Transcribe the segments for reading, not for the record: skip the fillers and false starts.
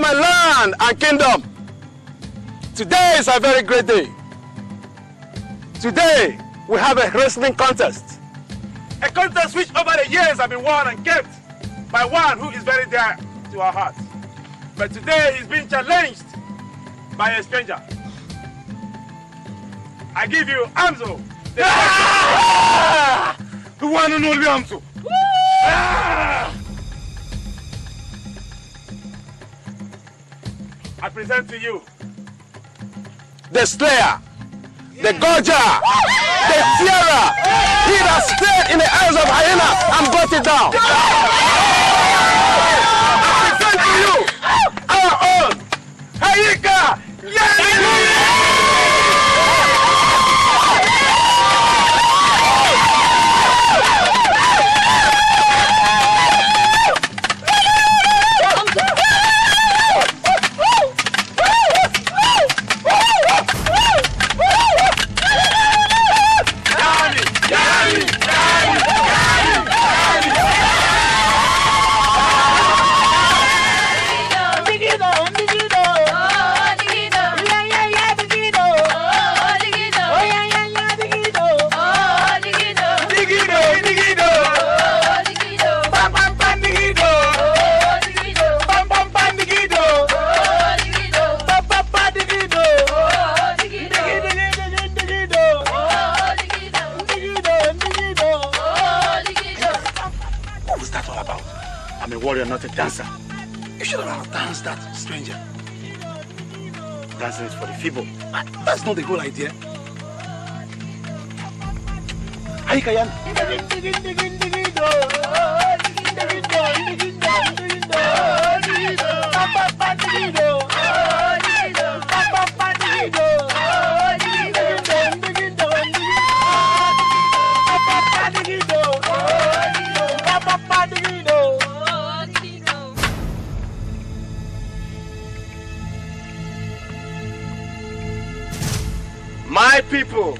my land and kingdom. Today is a very great day. Today, we have a wrestling contest. A contest which over the years have been won and kept by one who is very dear to our hearts. But today, he's being challenged by a stranger. I give you Amzo. The one and only Amzo. I present to you the Slayer, the Gorger, the Tiara. He that stayed in the eyes of hyenas and brought it down. I present to you our own Emeka Yani. Warrior, not a dancer. You should have danced that, stranger. Dancing is for the feeble. That's not the whole idea. Emeka Yani. My people,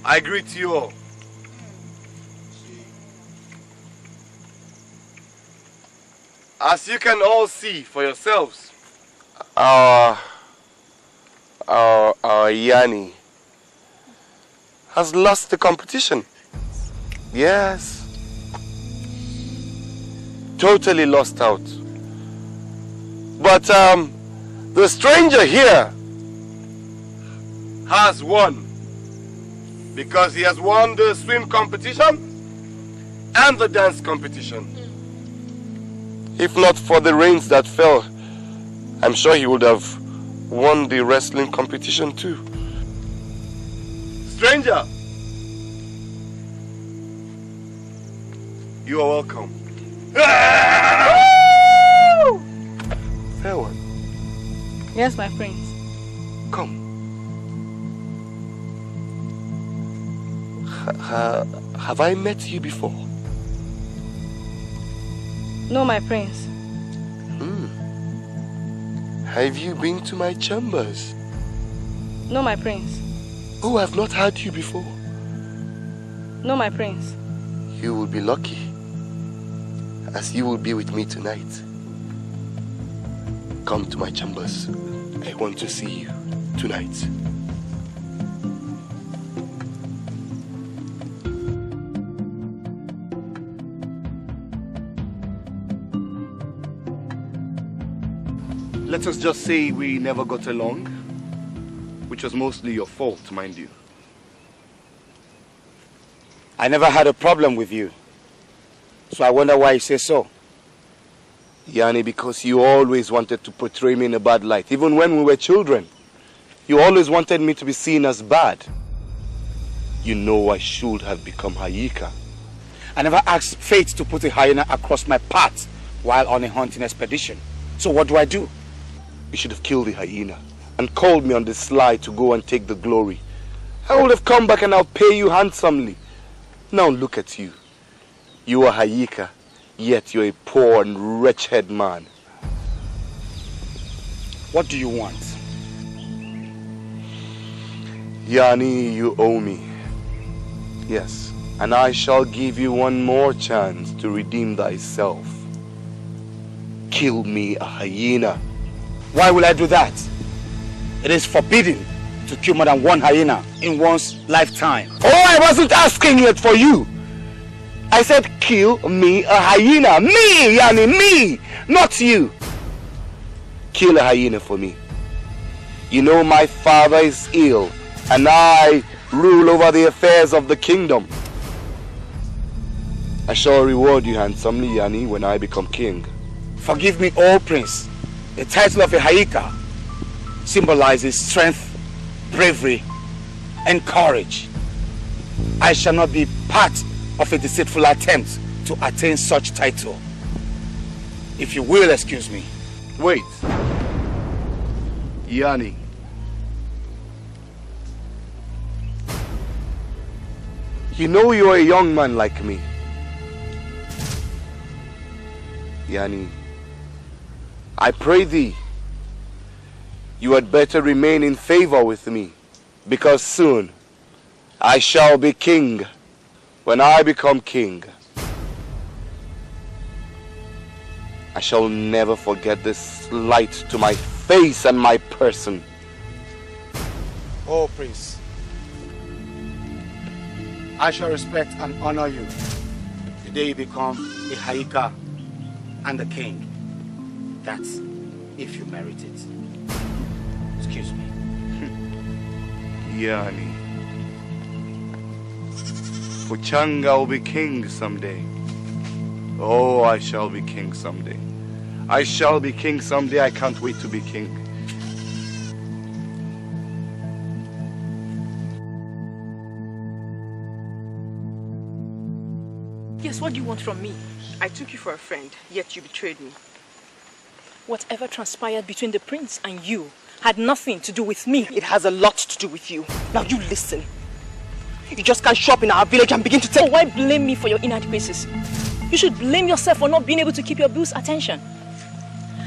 I greet you all. As you can all see for yourselves, our Yani has lost the competition. Yes. Totally lost out. But the stranger here has won, because he has won the swim competition and the dance competition. If not for the rains that fell, I'm sure he would have won the wrestling competition too. Stranger, you are welcome. Fair one. Yes, my prince. Come. Have I met you before? No, my prince. Have you been to my chambers? No, my prince. Oh, I've not had you before. No, my prince. You will be lucky, as you will be with me tonight. Come to my chambers. I want to see you tonight. Let us just say we never got along, which was mostly your fault, mind you. I never had a problem with you, so I wonder why you say so. Yani, because you always wanted to portray me in a bad light. Even when we were children, you always wanted me to be seen as bad. You know I should have become Emeka. I never asked fate to put a hyena across my path while on a hunting expedition. So what do I do? You should have killed the hyena and called me on the sly to go and take the glory. I would have come back and I'll pay you handsomely. Now look at you. You are Emeka, yet you're a poor and wretched man. What do you want? Yani, you owe me. Yes, and I shall give you one more chance to redeem thyself. kill me a hyena. Why will I do that? It is forbidden to kill more than one hyena in one's lifetime. Oh, I wasn't asking it for you. I said kill me a hyena. Me, Yani, me, not you. Kill a hyena for me. You know my father is ill and I rule over the affairs of the kingdom. I shall reward you handsomely, Yani, when I become king. Forgive me, oh prince. The title of a hyena symbolizes strength, bravery, and courage. I shall not be part of a deceitful attempt to attain such title. If you will excuse me. Wait. Yani. You know you're a young man like me. Yani, I pray thee, you had better remain in favor with me, because soon I shall be king. When I become king, I shall never forget this slight to my face and my person. Oh, prince, I shall respect and honor you the day you become a hyena and a king. That's if you merit it. Excuse me. Yani. Puchanga will be king someday. Oh, I shall be king someday. I shall be king someday. I can't wait to be king. Yes, what do you want from me? I took you for a friend, yet you betrayed me. Whatever transpired between the prince and you had nothing to do with me. It has a lot to do with you. Now you listen. You just can't show up in our village and begin to tell. Oh, why blame me for your inadequacies? You should blame yourself for not being able to keep your bill's attention.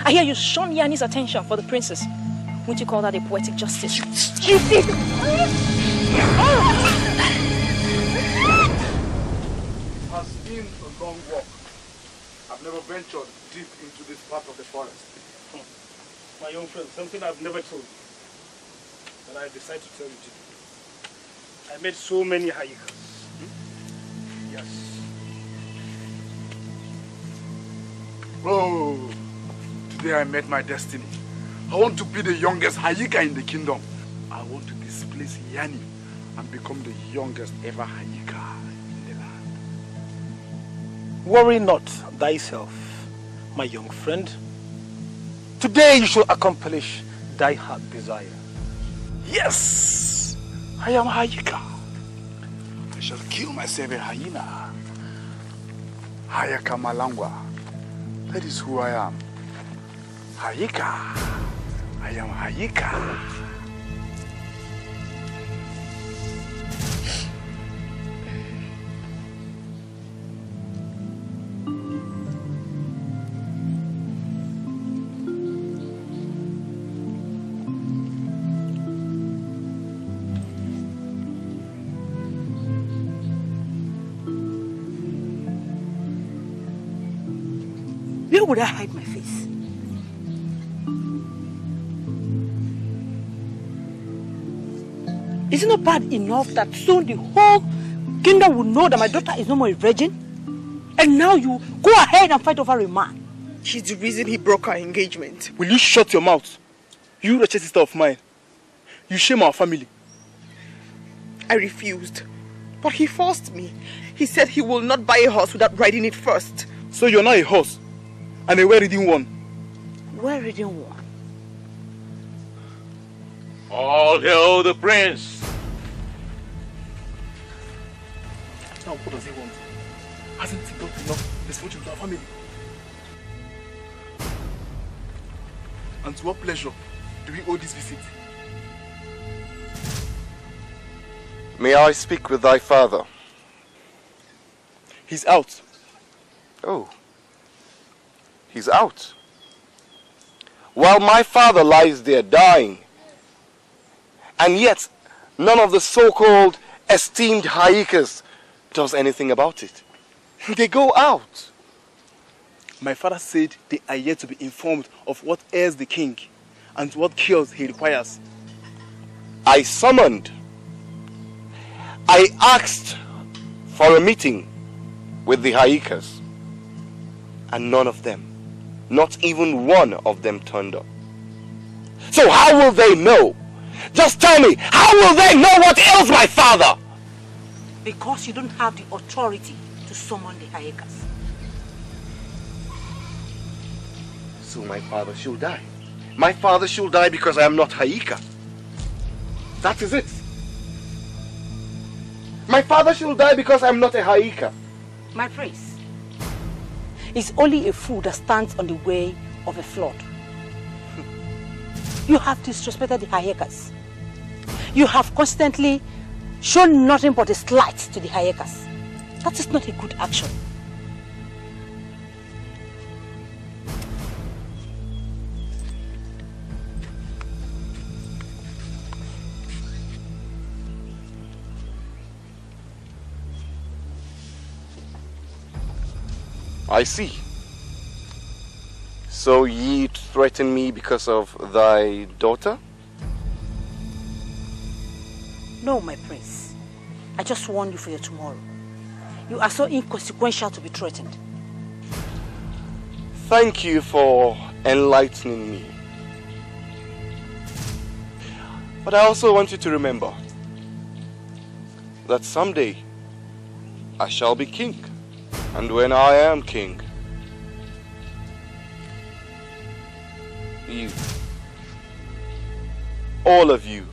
I hear you shun Yani's attention for the princess. Won't you call that a poetic justice? You stupid! It has been a long walk. I've never ventured deep into this part of the forest. My young friend, something I've never told you, but I decided to tell you today. I met so many hyenas. Yes. Oh, today I met my destiny. I want to be the youngest hyena in the kingdom. I want to displace Yani and become the youngest ever hyena in the land. Worry not thyself, my young friend. Today you shall accomplish thy heart desire. Yes, I am hyena. I shall kill myself a hyena. Hayaka Malangwa. That is who I am. Hyena. I am hyena. Where would I hide my face? Is it not bad enough that soon the whole kingdom will know that my daughter is no more a virgin? And now you go ahead and fight over a man. She's the reason he broke our engagement. Will you shut your mouth? You wretched sister of mine. You shame our family. I refused. But he forced me. He said he will not buy a horse without riding it first. So you're not a horse, and a well-ridden one. Well-ridden one? All hail the prince! Now what does he want? Hasn't he got enough misfortune to our family? And to what pleasure do we owe this visit? May I speak with thy father? He's out. Oh. He's out. While my father lies there dying, and yet none of the so-called esteemed hyenas does anything about it. They go out. My father said they are yet to be informed of what ails the king and what cures he requires. I asked for a meeting with the Haikas, and none of them, not even one of them, turned up. So how will they know? Just tell me, how will they know what ails my father? Because you don't have the authority to summon the Haikas. So my father shall die. My father shall die because I am not Haika. That is it. My father shall die because I am not a Haika. My prince, it's only a fool that stands on the way of a flood. You have disrespected the Haikas. You have constantly shown nothing but a slight to the Haikas. That is not a good action. I see. So ye threaten me because of thy daughter? No, my prince. I just warn you for your tomorrow. You are so inconsequential to be threatened. Thank you for enlightening me. But I also want you to remember that someday I shall be king. And when I am king, you, all of you,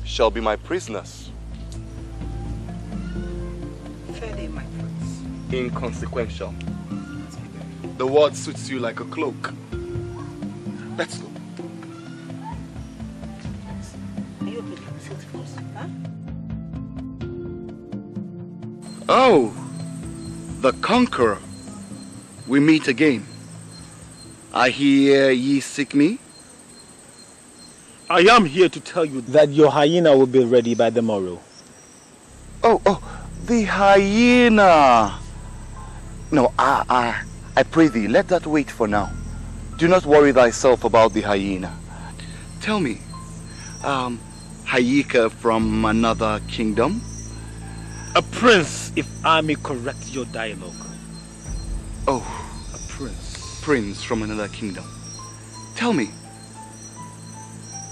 shall be my prisoners. Fair day, my prince. Inconsequential. The word suits you like a cloak. Let's go. Are you okay? Huh? Oh, the conqueror. We meet again. I hear ye seek me. I am here to tell you that your hyena will be ready by the morrow. Oh, the hyena. No, I pray thee, let that wait for now. Do not worry thyself about the hyena. Tell me, Haika from another kingdom? A prince, if I may correct your dialogue. Oh, a prince. Prince from another kingdom. Tell me,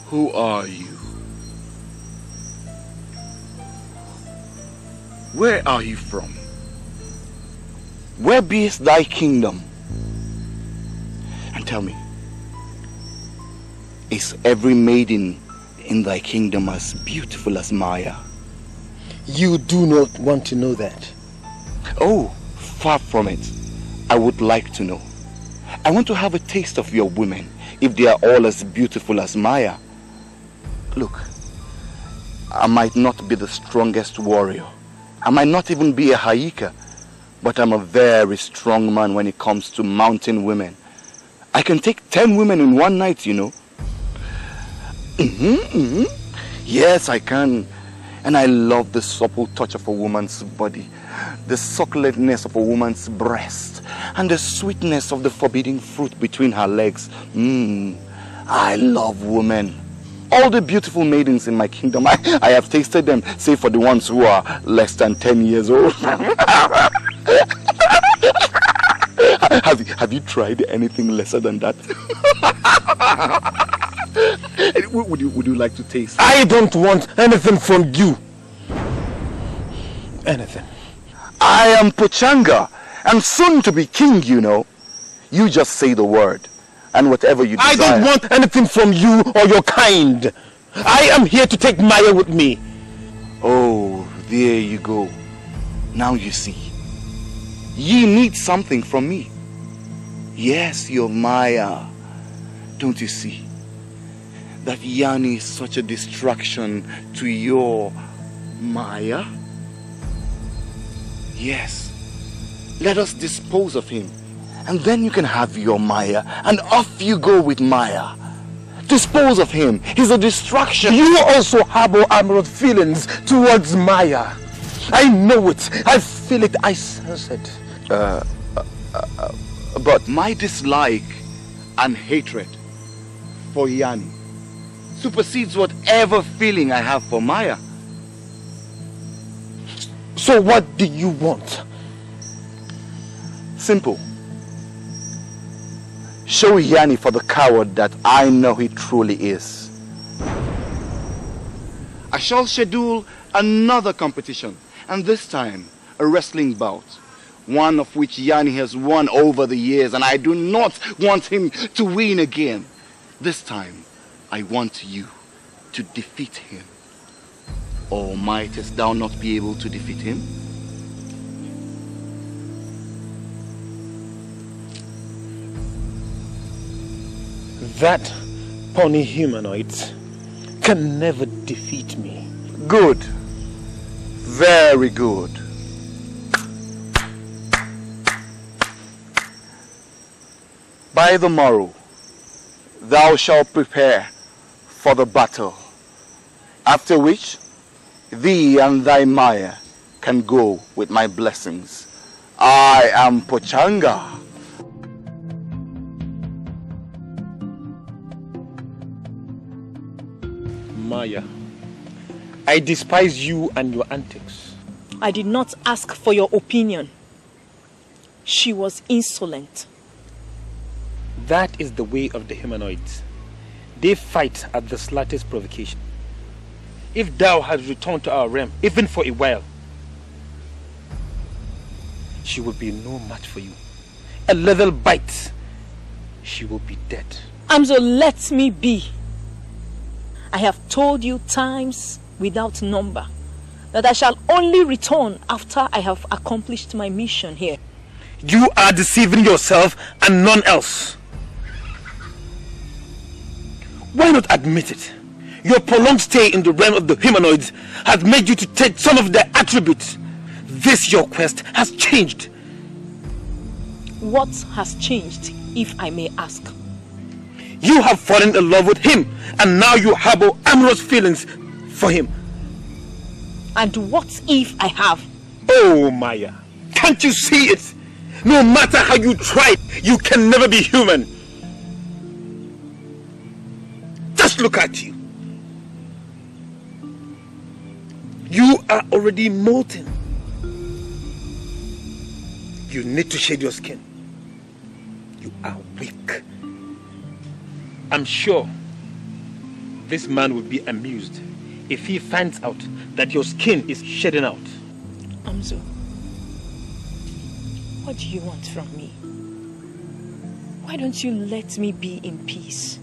who are you? Where are you from? Where beest thy kingdom? And tell me, is every maiden in thy kingdom as beautiful as Maya? You do not want to know that. Oh, far from it. I would like to know. I want to have a taste of your women, if they are all as beautiful as Maya. Look, I might not be the strongest warrior. I might not even be a Haika, but I'm a very strong man when it comes to mountain women. I can take 10 women in one night, you know. Yes, I can. And I love the supple touch of a woman's body, the succulentness of a woman's breast, and the sweetness of the forbidden fruit between her legs. I love women. All the beautiful maidens in my kingdom, I have tasted them, save for the ones who are less than 10 years old. Have you tried anything lesser than that? Would you like to taste? I don't want anything from you. Anything. I am Pochanga, and soon to be king, you know. You just say the word, and whatever you desire. I don't want anything from you or your kind. I am here to take Maya with me. Oh, there you go. Now you see. Ye need something from me. Yes, your Maya. Don't you see? That Yani is such a distraction to your Maya? Yes. Let us dispose of him. And then you can have your Maya. And off you go with Maya. Dispose of him. He's a distraction. You also harbor amorous feelings towards Maya. I know it. I feel it. I sense it. But my dislike and hatred for Yani supersedes whatever feeling I have for Maya. So what do you want? Simple. Show Yani for the coward that I know he truly is. I shall schedule another competition, and this time a wrestling bout, one of which Yani has won over the years, and I do not want him to win again. This time I want you to defeat him. Or mightest thou not be able to defeat him? That pony humanoid can never defeat me. Good. Very good. By the morrow, thou shalt prepare for the battle, after which thee and thy Maya can go with my blessings. I am Pochanga. Maya, I despise you and your antics. I did not ask for your opinion. She was insolent. That is the way of the humanoids. They fight at the slightest provocation. If thou had returned to our realm, even for a while, she will be no match for you. A little bite, she will be dead. Amzo, let me be. I have told you times without number that I shall only return after I have accomplished my mission here. You are deceiving yourself and none else. Why not admit it? Your prolonged stay in the realm of the humanoids has made you to take some of their attributes. This your quest has changed. What has changed, if I may ask? You have fallen in love with him, and now you harbor amorous feelings for him. And what if I have? Oh, Maya, can't you see it? No matter how you try, you can never be human. Just look at you. You are already molten. You need to shade your skin. You are weak. I'm sure this man will be amused if he finds out that your skin is shedding out. Amzo, what do you want from me? Why don't you let me be in peace?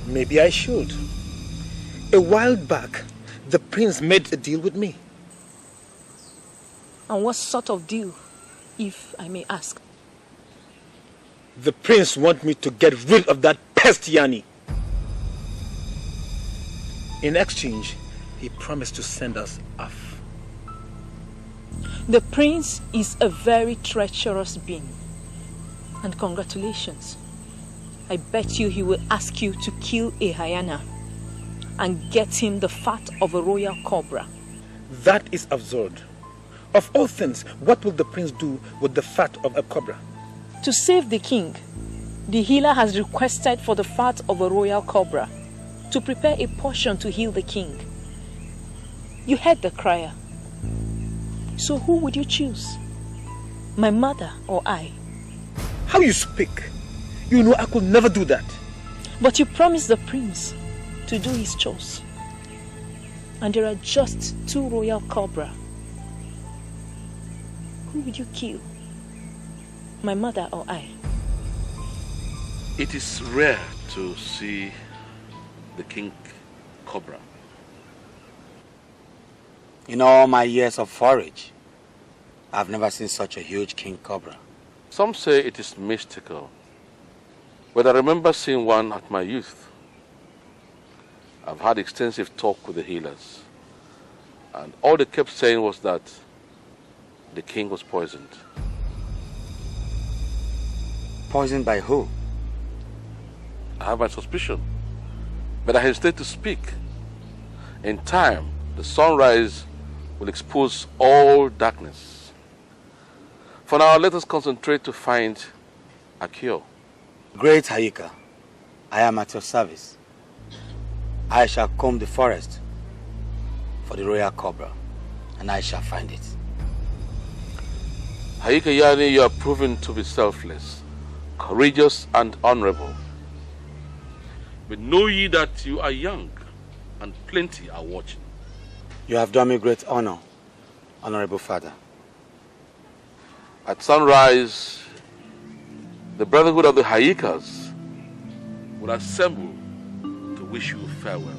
Maybe I should. A while back, the prince made a deal with me. And what sort of deal, if I may ask? The prince wants me to get rid of that pest Yani. In exchange, he promised to send us off. The prince is a very treacherous being. And congratulations. I bet you he will ask you to kill a hyena and get him the fat of a royal cobra. That is absurd. Of all things, what will the prince do with the fat of a cobra? To save the king, the healer has requested for the fat of a royal cobra to prepare a portion to heal the king. You heard the crier. So who would you choose? My mother or I? How you speak? You know I could never do that. But you promised the prince to do his chores. And there are just 2 royal cobra. Who would you kill? My mother or I? It is rare to see the king cobra. In all my years of forage, I've never seen such a huge king cobra. Some say it is mystical, but I remember seeing one at my youth. I've had extensive talk with the healers, and all they kept saying was that the king was poisoned. Poisoned by who? I have my suspicion, but I hesitate to speak. In time, the sunrise will expose all darkness. For now, let us concentrate to find a cure. Great Hayika, I am at your service. I shall comb the forest for the royal cobra, and I shall find it. Hayika Yani, you are proven to be selfless, courageous and honorable. But know ye that you are young, and plenty are watching. You have done me great honor, honorable father. At sunrise, the Brotherhood of the Hayikas will assemble to wish you farewell.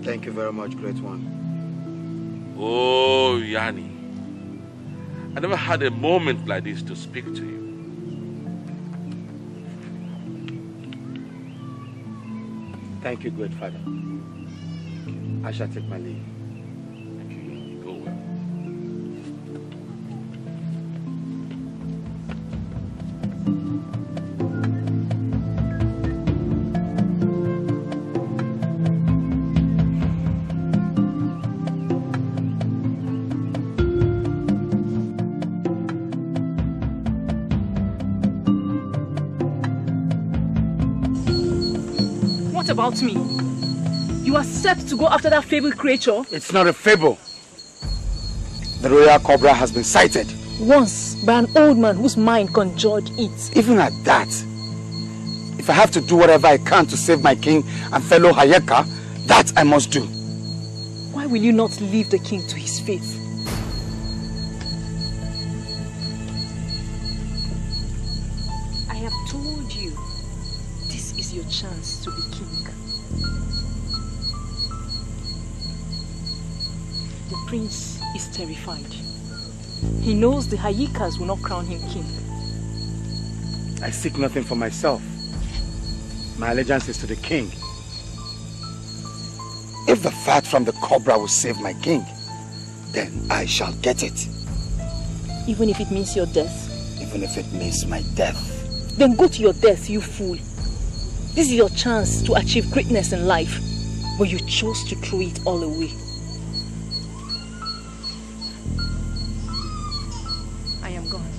Thank you very much, great one. Oh, Yani, I never had a moment like this to speak to you. Thank you, great father. I shall take my leave. Thank you. Go well. What about me? You are set to go after that fabled creature? It's not a fable. The royal cobra has been sighted. Once, by an old man whose mind conjured it. Even at that, if I have to do whatever I can to save my king and fellow Hayeka, that I must do. Why will you not leave the king to his fate? I have told you, this is your chance to be king. The prince is terrified. He knows the Hayikas will not crown him king. I seek nothing for myself. My allegiance is to the king. If the fat from the cobra will save my king, then I shall get it. Even if it means your death? Even if it means my death. Then go to your death, you fool. This is your chance to achieve greatness in life, but you chose to throw it all away. I am gone.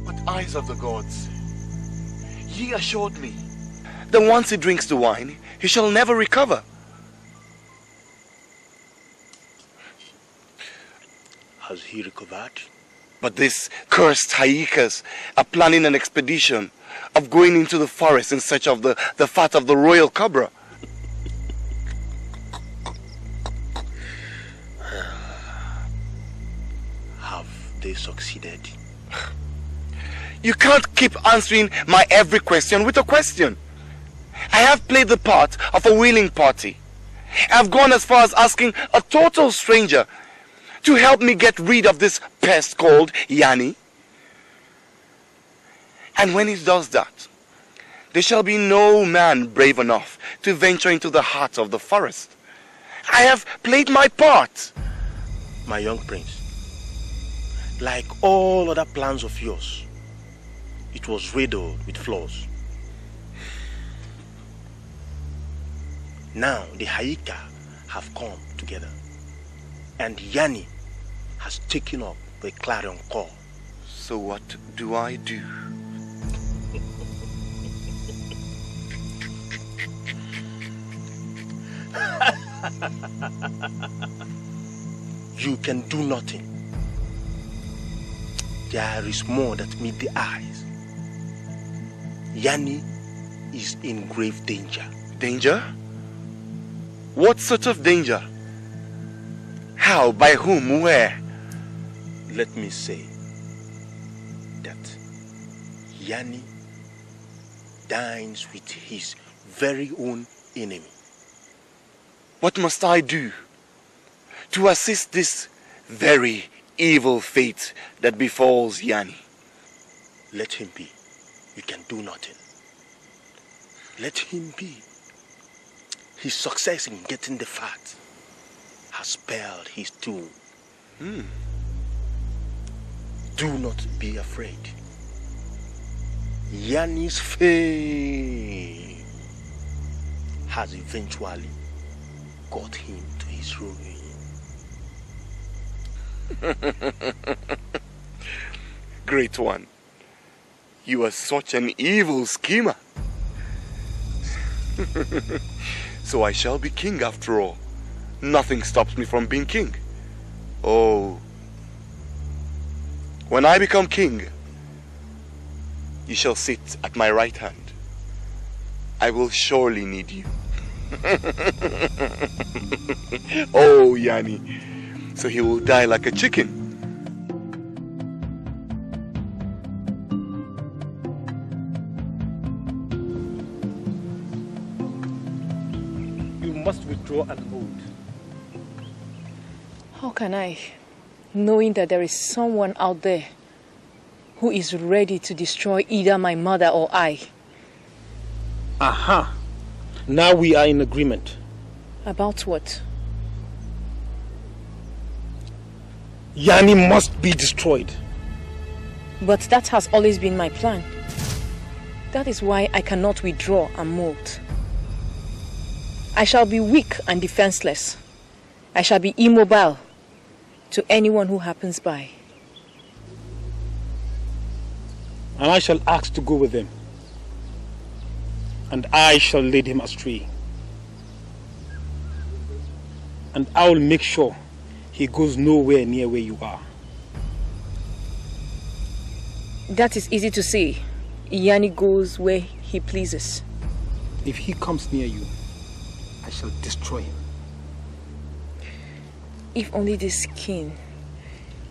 But eyes of the gods, ye assured me that once he drinks the wine, he shall never recover. Has he recovered? But these cursed Hayikas are planning an expedition of going into the forest in search of the fat of the royal cobra. Have they succeeded? You can't keep answering my every question with a question. I have played the part of a willing party. I've gone as far as asking a total stranger to help me get rid of this pest called Yani. And when he does that, there shall be no man brave enough to venture into the heart of the forest. I have played my part. My young prince, like all other plans of yours, it was riddled with flaws. Now the Hayika have come together, and Yani has taken up the clarion call. So what do I do? You can do nothing. There is more that meets the eyes. Yani is in grave danger. Danger? What sort of danger? How? By whom? Where? Let me say that Yani dines with his very own enemy. What must I do to assist this very evil fate that befalls Yani? Let him be. You can do nothing. Let him be. His success in getting the fat has spelled his doom. Do not be afraid. Yani's fame has eventually got him to his ruin. Great one. You are such an evil schemer. So I shall be king after all. Nothing stops me from being king. Oh. When I become king, you shall sit at my right hand. I will surely need you. Oh, Yani. So he will die like a chicken. You must withdraw and hold. How can I, knowing that there is someone out there who is ready to destroy either my mother or I? Aha! Now we are in agreement. About what? Yani must be destroyed. But that has always been my plan. That is why I cannot withdraw and mold. I shall be weak and defenseless. I shall be immobile to anyone who happens by. And I shall ask to go with him. And I shall lead him astray. And I will make sure he goes nowhere near where you are. That is easy to say. Yani goes where he pleases. If he comes near you, I shall destroy him. If only this skin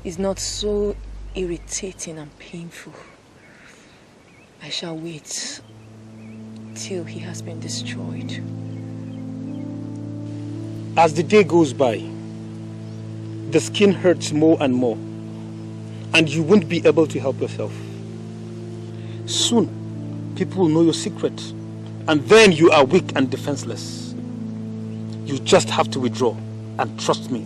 is not so irritating and painful. I shall wait till he has been destroyed. As the day goes by, the skin hurts more and more, and you won't be able to help yourself. Soon, people will know your secret, and then you are weak and defenseless. You just have to withdraw and trust me.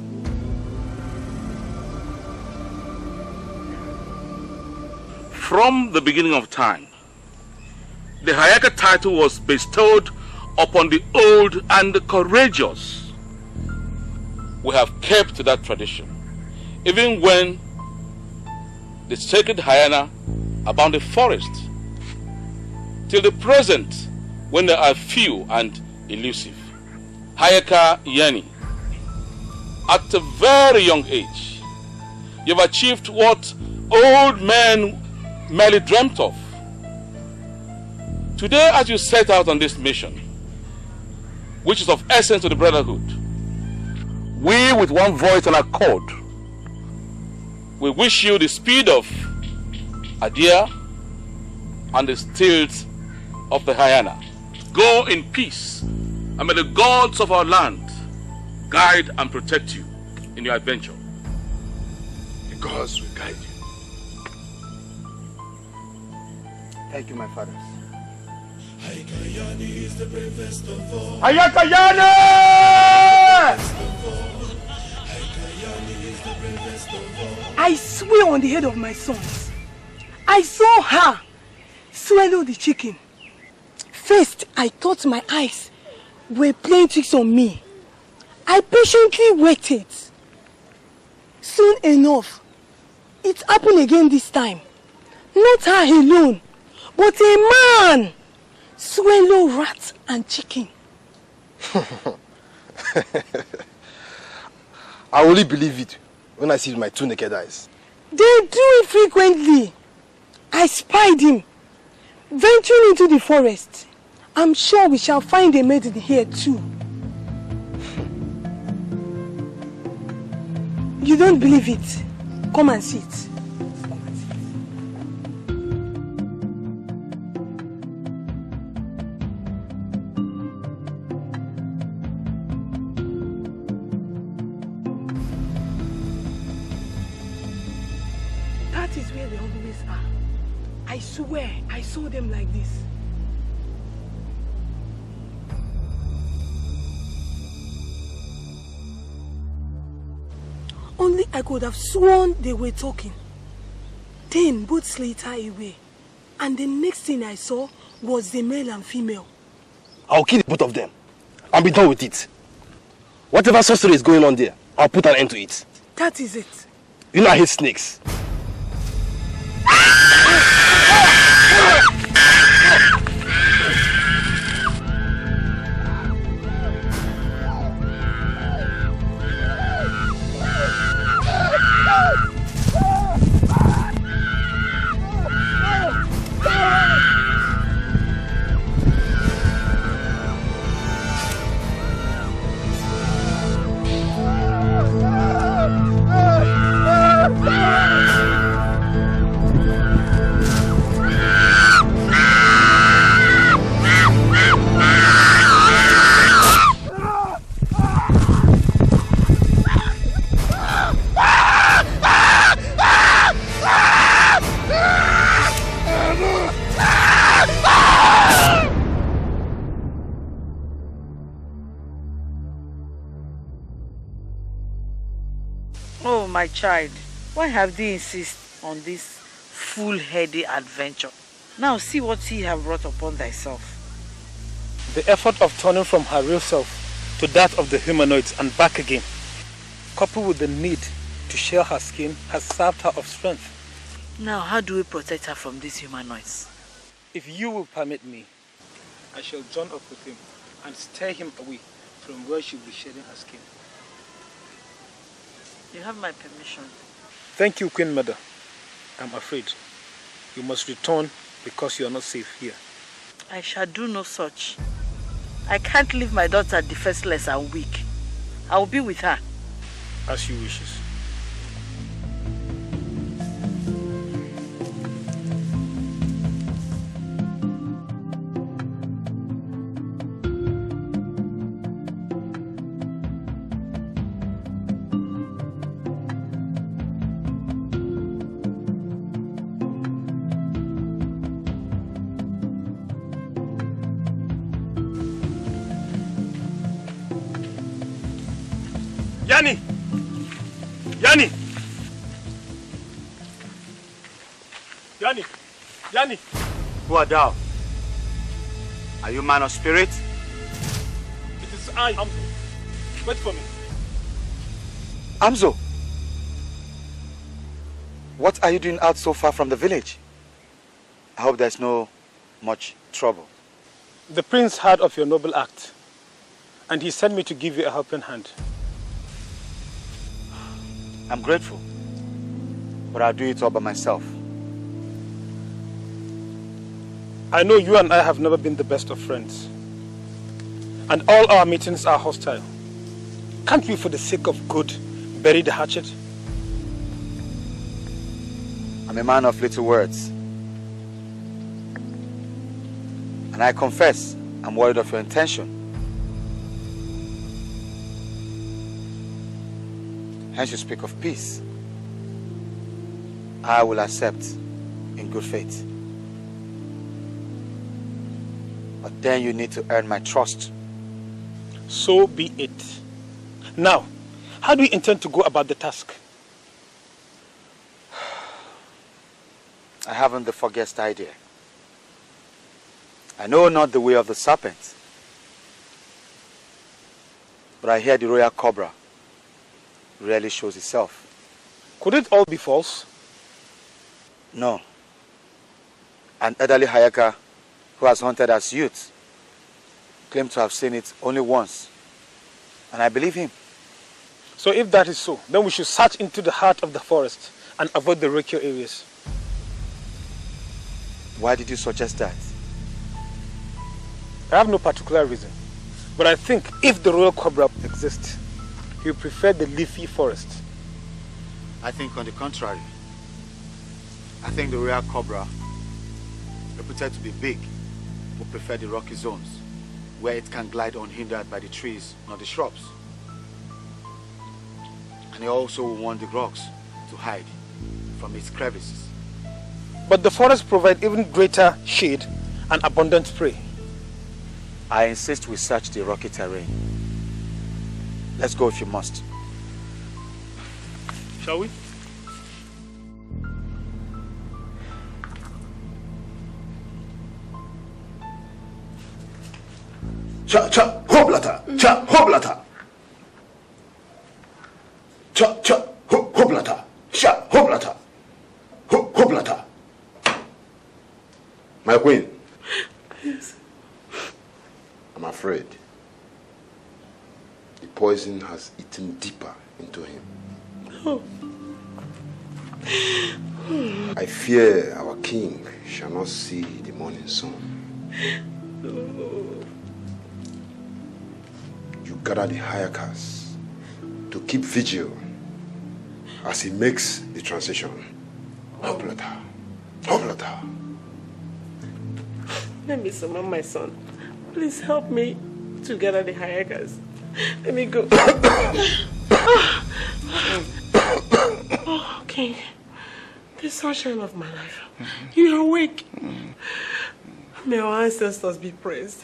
From the beginning of time, the Hayaka title was bestowed upon the old and the courageous. We have kept that tradition, even when the sacred hyena abound the forest, till the present, when they are few and elusive. Hayaka Yani, at a very young age, you've achieved what old men merely dreamt of. Today, as you set out on this mission, which is of essence to the brotherhood, we with one voice and accord, we wish you the speed of a deer and the stealth of the hyena. Go in peace, and may the gods of our land guide and protect you in your adventure. The gods will guide you. Thank you, my fathers. Yani is the bravest of all. Hayaka Yani! I swear on the head of my sons, I saw her swallow the chicken. First, I thought my eyes were playing tricks on me. I patiently waited. Soon enough, it happened again this time. Not her alone, but a man swallow rat and chicken. I only believe it when I see it with my two naked eyes. They do it frequently. I spied him venturing into the forest. I'm sure we shall find a maiden here too. You don't believe it? Come and see it. That is where they always are. I swear I saw them like this. Only I could have sworn they were talking. Then both slid her away. And the next thing I saw was the male and female. I'll kill the both of them. and be done with it. Whatever sorcery is going on there, I'll put an end to it. That is it. You know I hate snakes. Oh, my child, why have they insist on this fool-headed adventure? Now see what he have brought upon thyself. The effort of turning from her real self to that of the humanoids and back again, coupled with the need to share her skin, has served her of strength. Now, how do we protect her from these humanoids? If you will permit me, I shall join up with him and steer him away from where she will be shedding her skin. You have my permission. Thank you, Queen Mother. I'm afraid you must return because you are not safe here. I shall do no such. I can't leave my daughter defenseless and weak. I will be with her. As you wishes. Yani! Yani! Yani! Yani! Who art thou? Are you man of spirit? It is I, Amzo. Wait for me. Amzo! What are you doing out so far from the village? I hope there's no much trouble. The prince heard of your noble act, and he sent me to give you a helping hand. I'm grateful, but I'll do it all by myself. I know you and I have never been the best of friends, and all our meetings are hostile. Can't we, for the sake of good, bury the hatchet? I'm a man of little words, and I confess I'm worried of your intention. Hence you speak of peace. I will accept in good faith. But then you need to earn my trust. So be it. Now, how do you intend to go about the task? I haven't the foggiest idea. I know not the way of the serpent, but I hear the royal cobra rarely shows itself. Could it all be false? No. An elderly Hayaka who has hunted as youth claimed to have seen it only once, and I believe him. So if that is so, then we should search into the heart of the forest and avoid the rocky areas. Why did you suggest that? I have no particular reason, but I think if the royal cobra exists, he would prefer the leafy forest. I think on the contrary. I think the royal cobra, reputed to be big, would prefer the rocky zones, where it can glide unhindered by the trees nor the shrubs. And he also will want the rocks to hide from its crevices. But the forests provide even greater shade and abundant prey. I insist we search the rocky terrain. Let's go if you must. Shall we? Cha cha hoblata. Cha hoblata. Cha cha hoblata. Cha hoblata. Hoblata. My queen. Yes. I'm afraid the poison has eaten deeper into him. Oh. I fear our king shall not see the morning sun. You gather the Hayakas to keep vigil as he makes the transition. Hoplata. Hoplata. Let me summon my son. Please help me to gather the Hayakas. Let me go. Oh, King. The sunshine of my life. You are awake. May our ancestors be praised.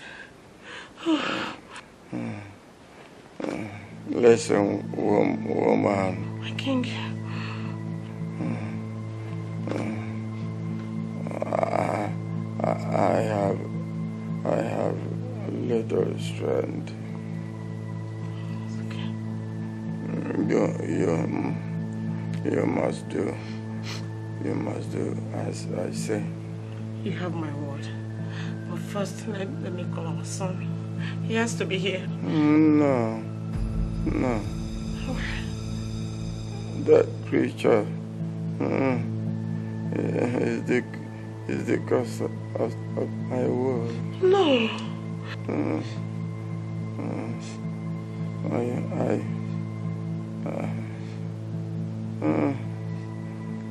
Listen, woman. My king. I have little strength. Okay. You must do as I say. You have my word. But first, let me call our son. He has to be here. No. That creature is the cause of my woe. No.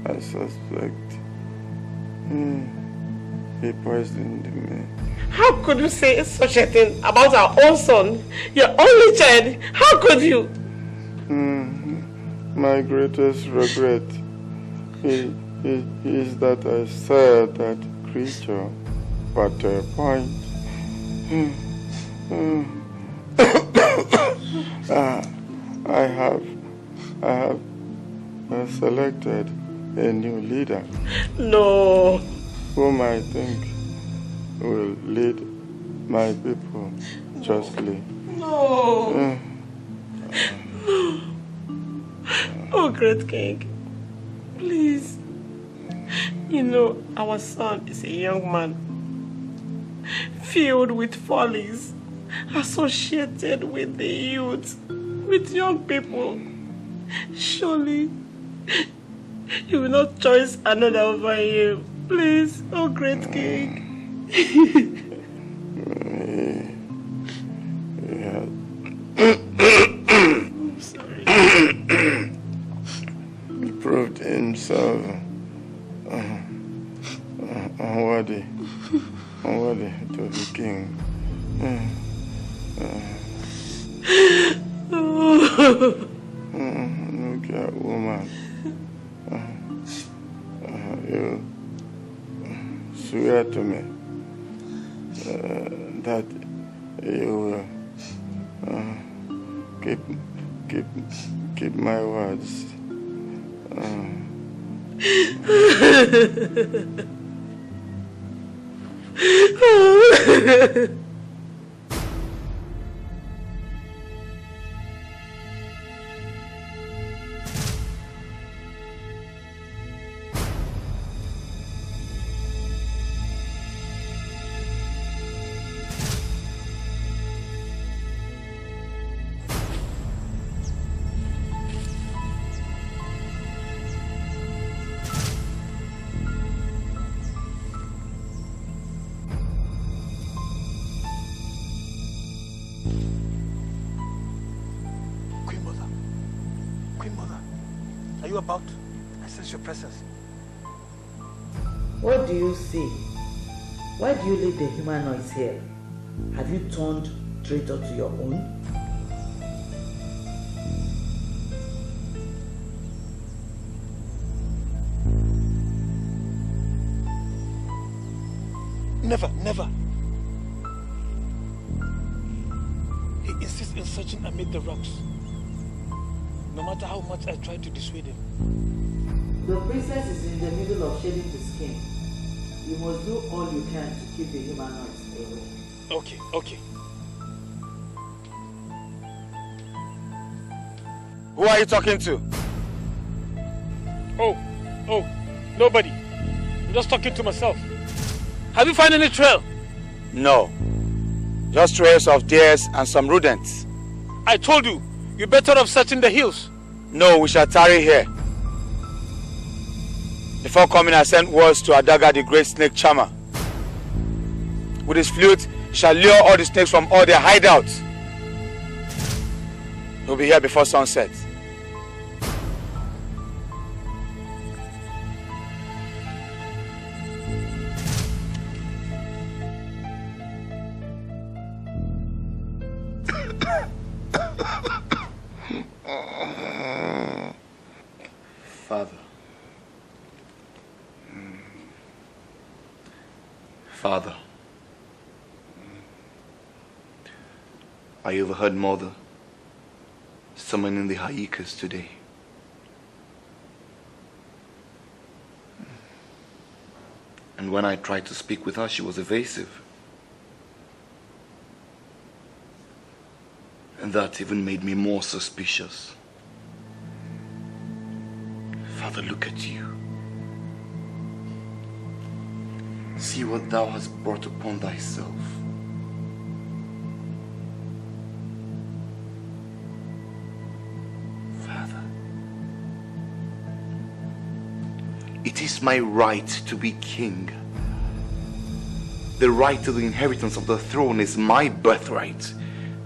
I suspect he poisoned me. How could you say such a thing about our own son, your only child? How could you? My greatest regret is that I said that creature, but to a point. I have selected a new leader. No. Whom I think will lead my people justly. No. No. Oh, great king. Please. You know, our son is a young man, filled with follies, associated with the youth, with young people. Surely, you will not choose another over him. Please, oh great king. I'm sorry. He proved himself unworthy to the king. Look at woman. You swear to me that you will keep my words. About? I sense your presence. What do you see? Why do you leave the humanoids here? Have you turned traitor to your own? Never. He insists in searching amid the rocks. No matter how much I try to dissuade him. The princess is in the middle of shedding the skin. You must do all you can to keep the humanoids away. Okay. Who are you talking to? Oh, nobody. I'm just talking to myself. Have you found any trail? No. Just trails of deers and some rodents. I told you, you're better off searching the hills. No, we shall tarry here. Before coming, I sent words to Adaga, the great snake charmer. With his flute, he shall lure all the snakes from all their hideouts. He'll be here before sunset. Father, I overheard Mother summoning the Haikas today. And when I tried to speak with her, she was evasive. And that even made me more suspicious. Father, look at you. See what thou hast brought upon thyself. Father, it is my right to be king. The right to the inheritance of the throne is my birthright,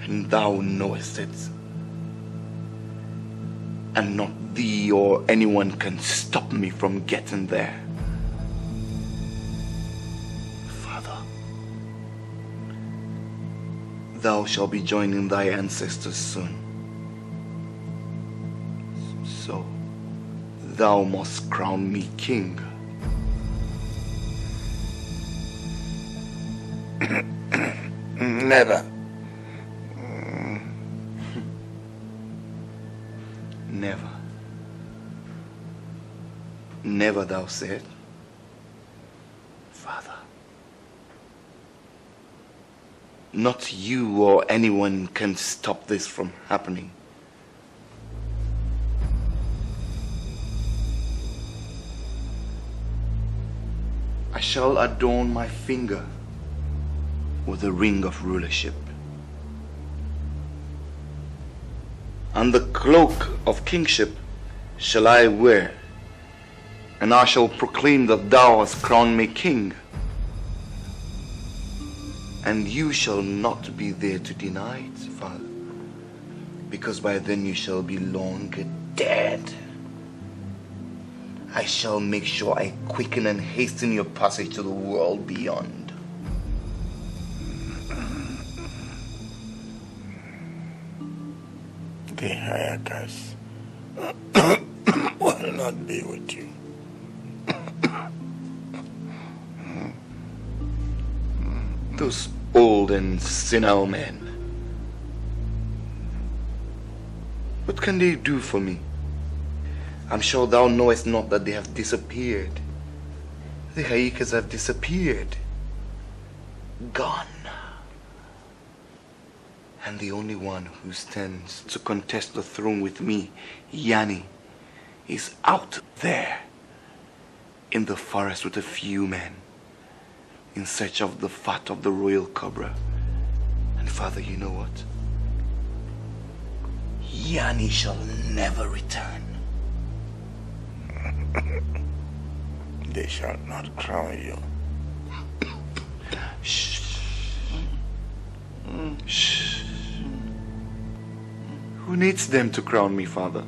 and thou knowest it. And not thee or anyone can stop me from getting there. Thou shalt be joining thy ancestors soon. So, thou must crown me king. Never. Never. Never, thou said. Father. Not you or anyone can stop this from happening. I shall adorn my finger with the ring of rulership, and the cloak of kingship shall I wear, and I shall proclaim that thou hast crowned me king. And you shall not be there to deny it, Father, because by then you shall be long dead. I shall make sure I quicken and hasten your passage to the world beyond. The Hayakas will not be with you. Those old and senile men. What can they do for me? I'm sure thou knowest not that they have disappeared. The Haikas have disappeared. Gone. And the only one who stands to contest the throne with me, Yani, is out there in the forest with a few men, in search of the fat of the royal cobra. And Father, you know what? Yani shall never return. They shall not crown you. Shh. Shh. Who needs them to crown me, Father?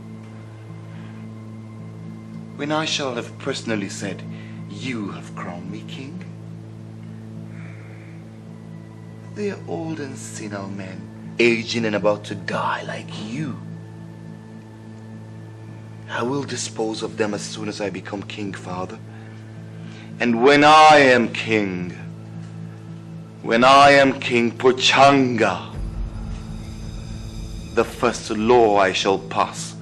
When I shall have personally said, you have crowned me king? They are old and senile men, aging and about to die like you. I will dispose of them as soon as I become king, Father. And when I am king, Pochanga, the first law I shall pass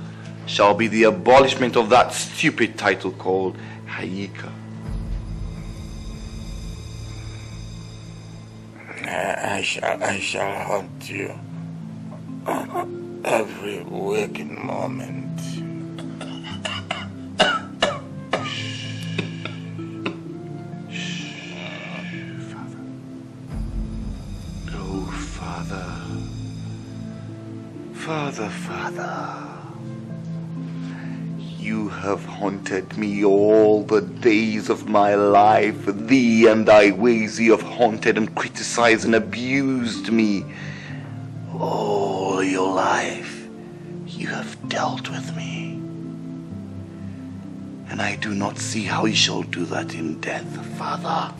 shall be the abolishment of that stupid title called Haika. I shall hunt you every waking moment. Father, you have haunted me all the days of my life. Thee and thy ways you have haunted and criticized and abused me. All your life you have dealt with me. And I do not see how you shall do that in death, Father.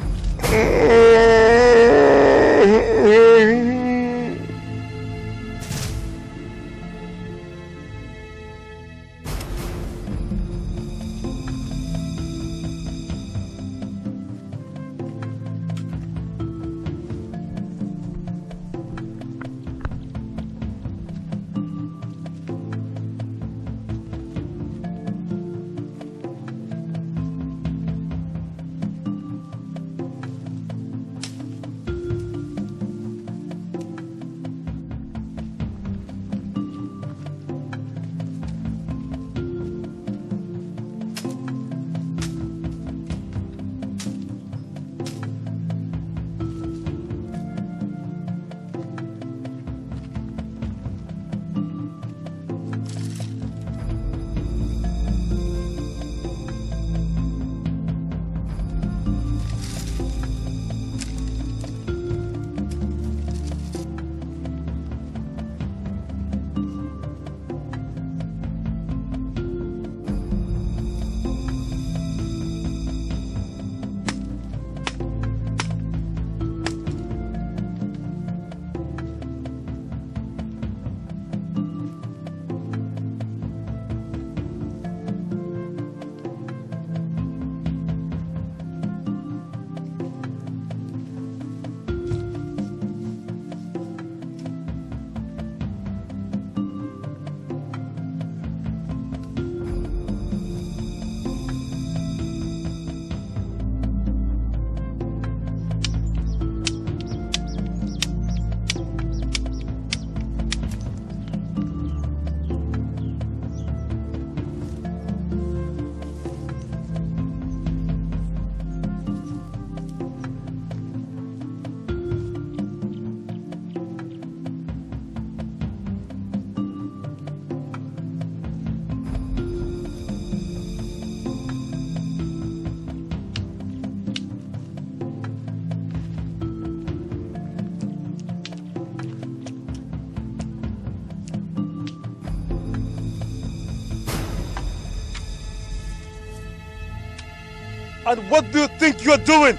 And what do you think you're doing?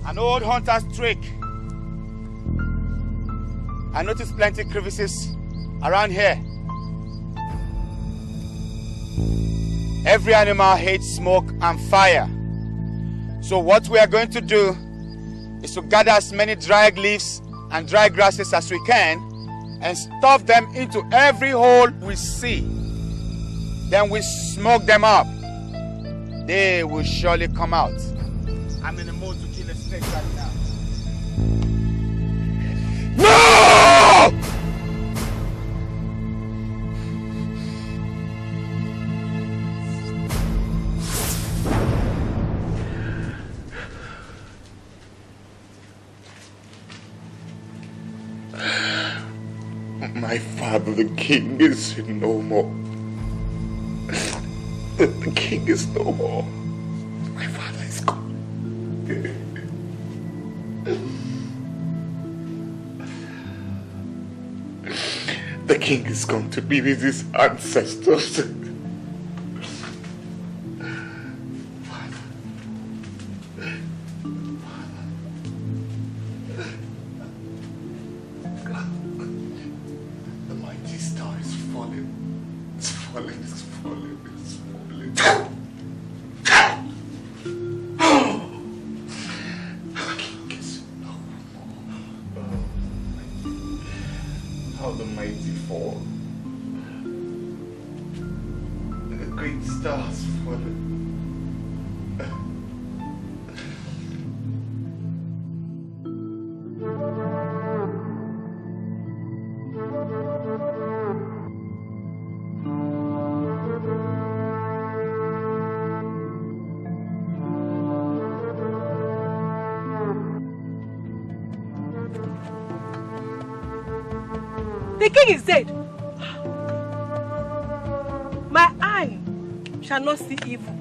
An old hunter's trick. I noticed plenty crevices around here. Every animal hates smoke and fire. So what we are going to do is to gather as many dry leaves and dry grasses as we can and stuff them into every hole we see. Then we smoke them up. They will surely come out. I'm in the mood to kill a snake right now. No! My father, the king, is no more. The king is no more. My father is gone. The king is gone to be with his ancestors. The mighty star is falling. It's falling, it's falling, it's falling. The king is no more. How the mighty fall. The great stars falling. The king is dead. My eye shall not see evil.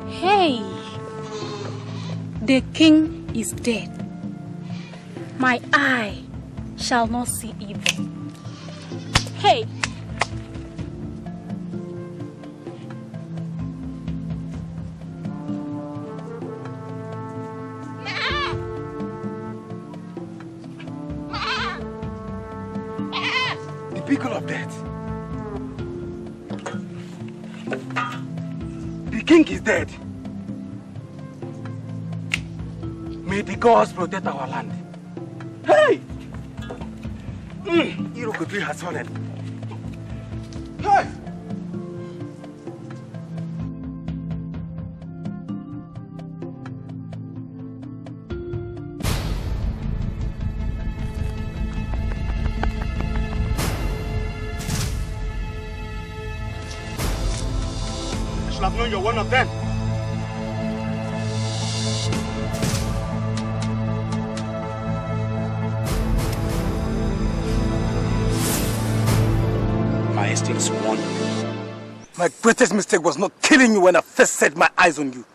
Hey, the king is dead. My eye shall not see evil. Hey. The beacon of death. The king is dead. May the gods protect our land. Hey! Irokotri has fallen. Hey! I should have known you're one of them. My instincts warned me. My greatest mistake was not killing you when I first set my eyes on you.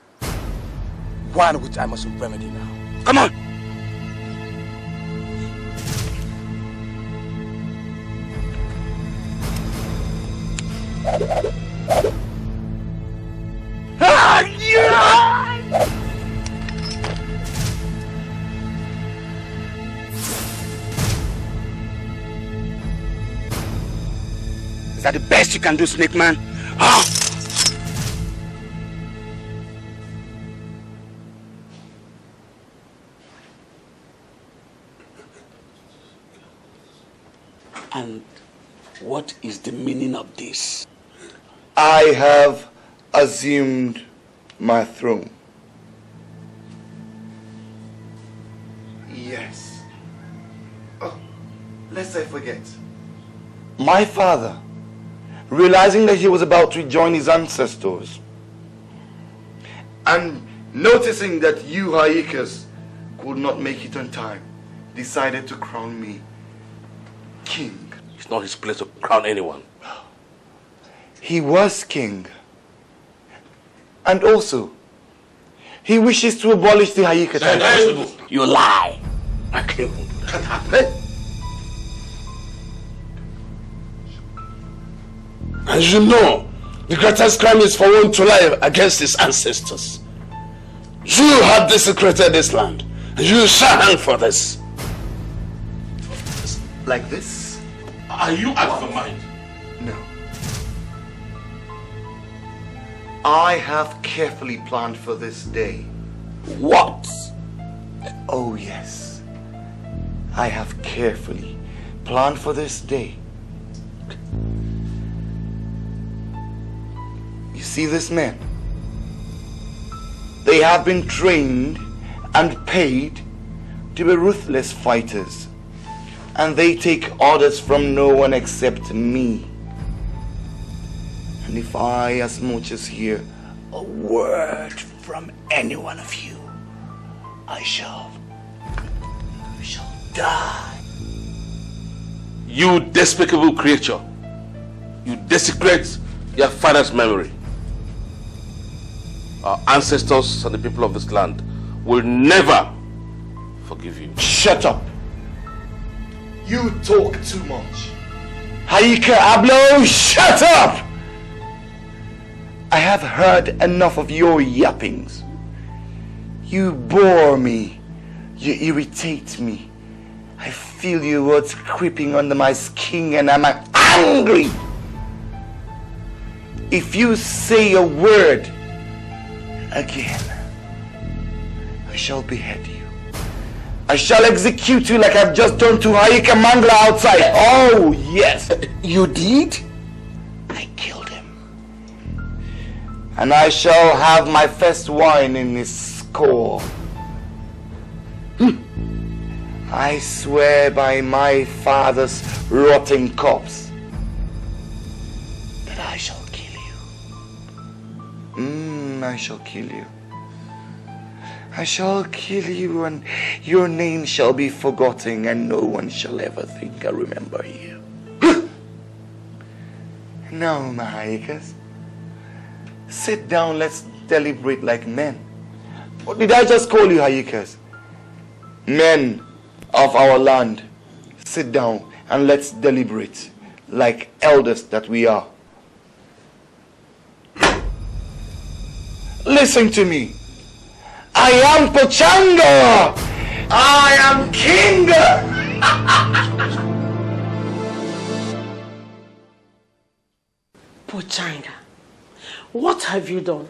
One which I must remedy now. Come on! Is that the best you can do, Snake Man? And what is the meaning of this? I have assumed my throne. Yes. Oh, lest I forget. My father, realizing that he was about to join his ancestors, and noticing that you Haikas could not make it on time, decided to crown me king. It's not his place to crown anyone. He was king. And also, he wishes to abolish the Haika title. You lie. I can't do that. And you know, the greatest crime is for one to lie against his ancestors. You have desecrated this land. And you shall hang for this. Like this? Are you out of mind? No. I have carefully planned for this day. What? Oh yes. I have carefully planned for this day. You see this men? They have been trained and paid to be ruthless fighters. And they take orders from no one except me. And if I as much as hear a word from any one of you, I shall die. You despicable creature. You desecrate your father's memory. Our ancestors and the people of this land will never forgive you. Shut up. You talk too much. Haika Ablo, shut up! I have heard enough of your yappings. You bore me. You irritate me. I feel your words creeping under my skin and I'm angry. If you say a word again, I shall behead you. I shall execute you like I've just done to Haika Mangla outside. Oh, yes. You did? I killed him. And I shall have my first wine in his skull. I swear by my father's rotting corpse that I shall kill you. I shall kill you. I shall kill you, and your name shall be forgotten, and no one shall ever think I remember you. Now, my Hayekas, sit down, let's deliberate like men. Or did I just call you Hayekas? Men of our land, sit down and let's deliberate like elders that we are. Listen to me. I am Pachanga. I am king. Pachanga, what have you done?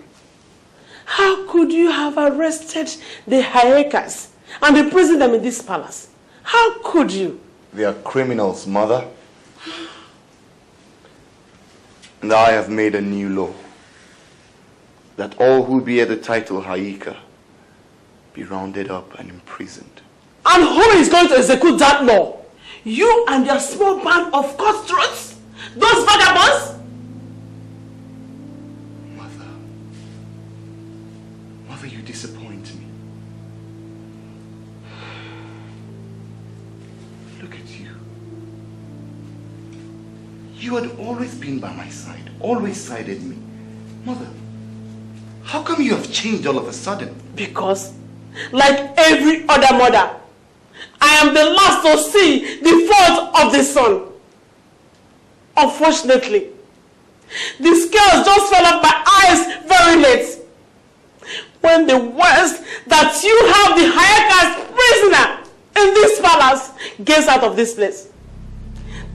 How could you have arrested the Hayekas and imprisoned them in this palace? How could you? They are criminals, mother. And I have made a new law that all who bear the title Hayika be rounded up and imprisoned. And who is going to execute that law? You and your small band of cutthroats? Those vagabonds? Mother, you disappoint me. Look at you. You had always been by my side, always sided me. Mother, how come you have changed all of a sudden? Because, like every other mother, I am the last to see the fault of the son. Unfortunately, the scales just fell off my eyes very late. When the worst that you have the Hayekas prisoner in this palace gets out of this place,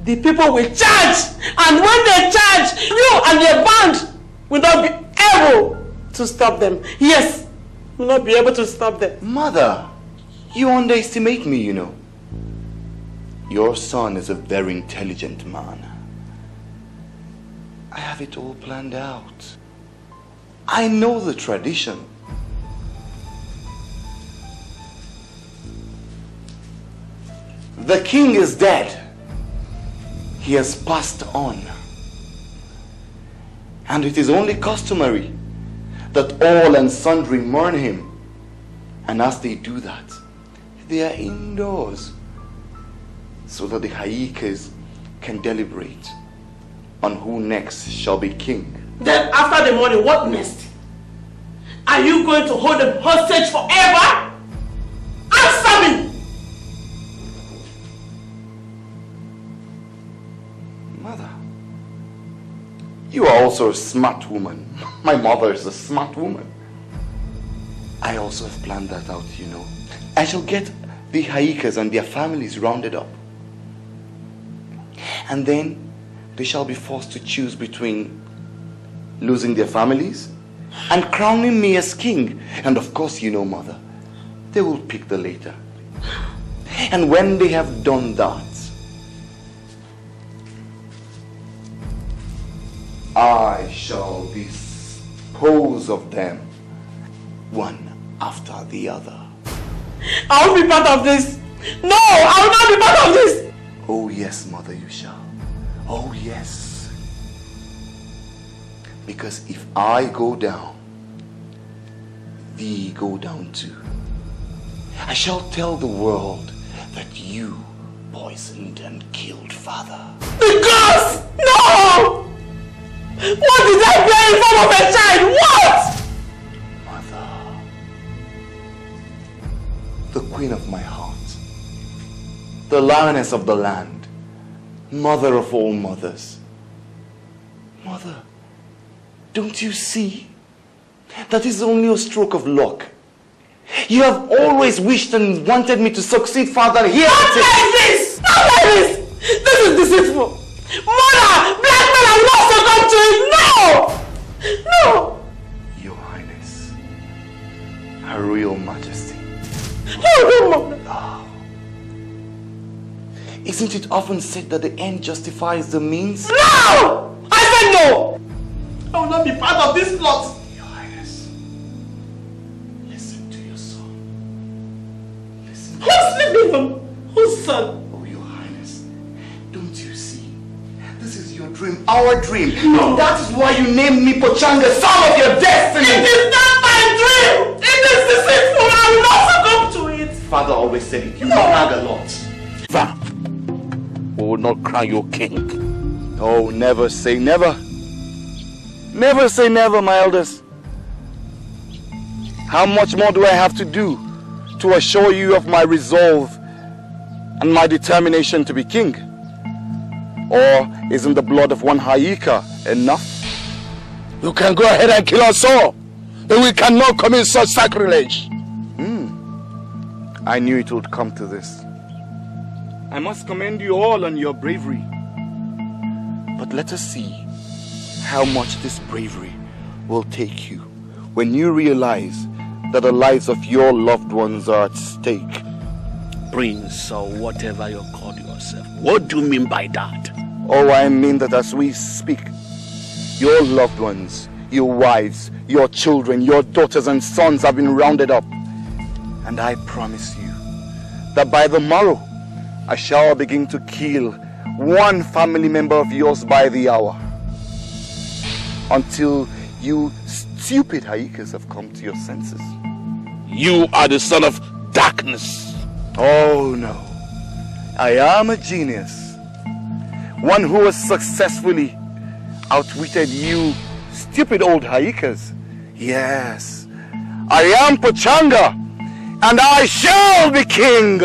the people will charge, and when they charge, you and your band will not be able to stop them. Yes, will not be able to stop them. Mother, you underestimate me, you know. Your son is a very intelligent man. I have it all planned out. I know the tradition. The king is dead. He has passed on. And it is only customary that all and sundry mourn him. And as they do that, they are indoors so that the Hayekas can deliberate on who next shall be king. Then after the morning, what next? Are you going to hold them hostage forever? Answer me! Mother, you are also a smart woman. My mother is a smart woman. I also have planned that out, you know. I shall get the Hayekas and their families rounded up. And then they shall be forced to choose between losing their families and crowning me as king. And of course, you know, Mother, they will pick the later. And when they have done that, I shall dispose of them one after the other. I won't be part of this. No, I will not be part of this. Oh yes, Mother, you shall. Oh yes. Because if I go down, thee go down too. I shall tell the world that you poisoned and killed father. The gods! No! What did I bear in form of a child? What? Mother, the queen of my heart, the lioness of the land, mother of all mothers. Mother, don't you see? That is only a stroke of luck. You have always wished and wanted me to succeed, Father. Here Not like this! Not like this! This is deceitful! Mother! Blackmail and not succumb to it! No! No! Your Highness, Her Royal Majesty. Oh, Isn't it often said that the end justifies the means? No! I said no! I will not be part of this plot. Your Highness, listen to your son. Listen to Who's sleeping him? son. Oh, Your Highness, don't you see? This is your dream, our dream. No. That is why you named me Pochanga, son of your destiny. It is not my dream. It is deceitful. I will not succumb to it. Father always said it. You brag a lot. We will not crown you king. Oh, never say never. Never say never, my elders. How much more do I have to do to assure you of my resolve and my determination to be king? Or isn't the blood of one Hayika enough? You can go ahead and kill us all, but we cannot commit such sacrilege. I knew it would come to this. I must commend you all on your bravery. But let us see how much this bravery will take you when you realize that the lives of your loved ones are at stake. Prince, or whatever you call yourself. What do you mean by that? Oh, I mean that as we speak, your loved ones, your wives, your children, your daughters and sons have been rounded up. And I promise you that by the morrow, I shall begin to kill one family member of yours by the hour. Until you stupid Haikas have come to your senses. You are the son of darkness. Oh no, I am a genius. One who has successfully outwitted you stupid old Haikas. Yes, I am Pochanga, and I shall be king.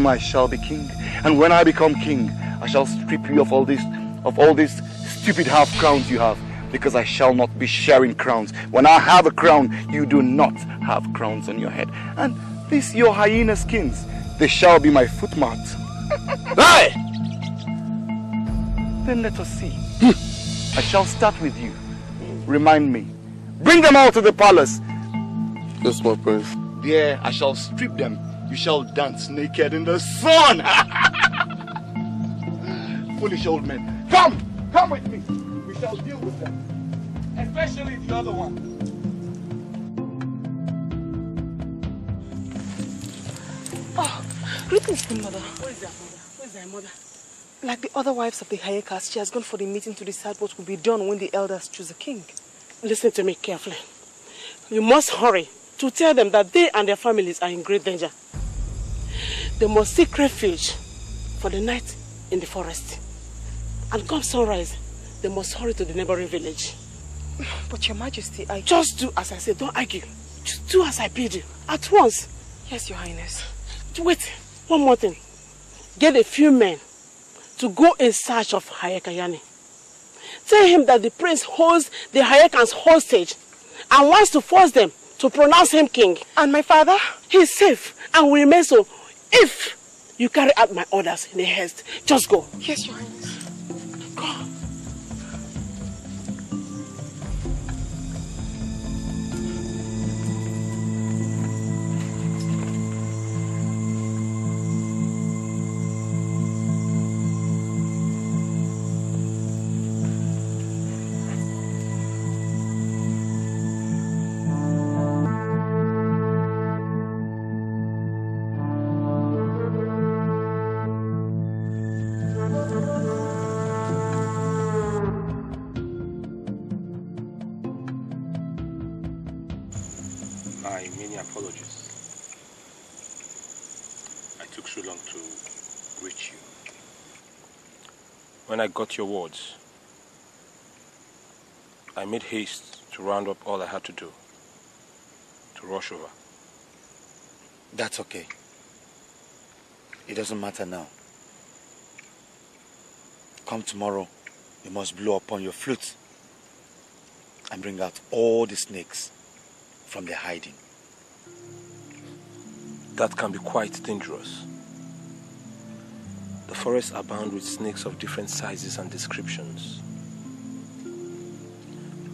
I shall be king, and when I become king, I shall strip you of all these stupid half crowns you have, because I shall not be sharing crowns. When I have a crown, you do not have crowns on your head. And these your hyena skins, they shall be my footmat. Hey! Then let us see. I shall start with you. Remind me. Bring them all to the palace. Yes, my prince. There I shall strip them. You shall dance naked in the sun. Foolish old men. Come with me. We shall deal with them. Especially the other one. Oh, greetings, Queen Mother. Where is thy mother? Like the other wives of the Hayekas, she has gone for the meeting to decide what will be done when the elders choose a king. Listen to me carefully. You must hurry to tell them that they and their families are in great danger. They must seek refuge for the night in the forest. And come sunrise, they must hurry to the neighboring village. But Your Majesty, Just do as I say, don't argue. Just do as I bid you, at once. Yes, Your Highness. Wait, one more thing. Get a few men to go in search of Yani. Tell him that the prince holds the Hayekans hostage and wants to force them to pronounce him king. And my father? He's safe and will remain so if you carry out my orders in a haste. Just go. Yes, Your Highness. Go. When I got your words, I made haste to round up all I had to do, to rush over. That's okay. It doesn't matter now. Come tomorrow, you must blow upon your flute and bring out all the snakes from their hiding. That can be quite dangerous. The forests abound with snakes of different sizes and descriptions.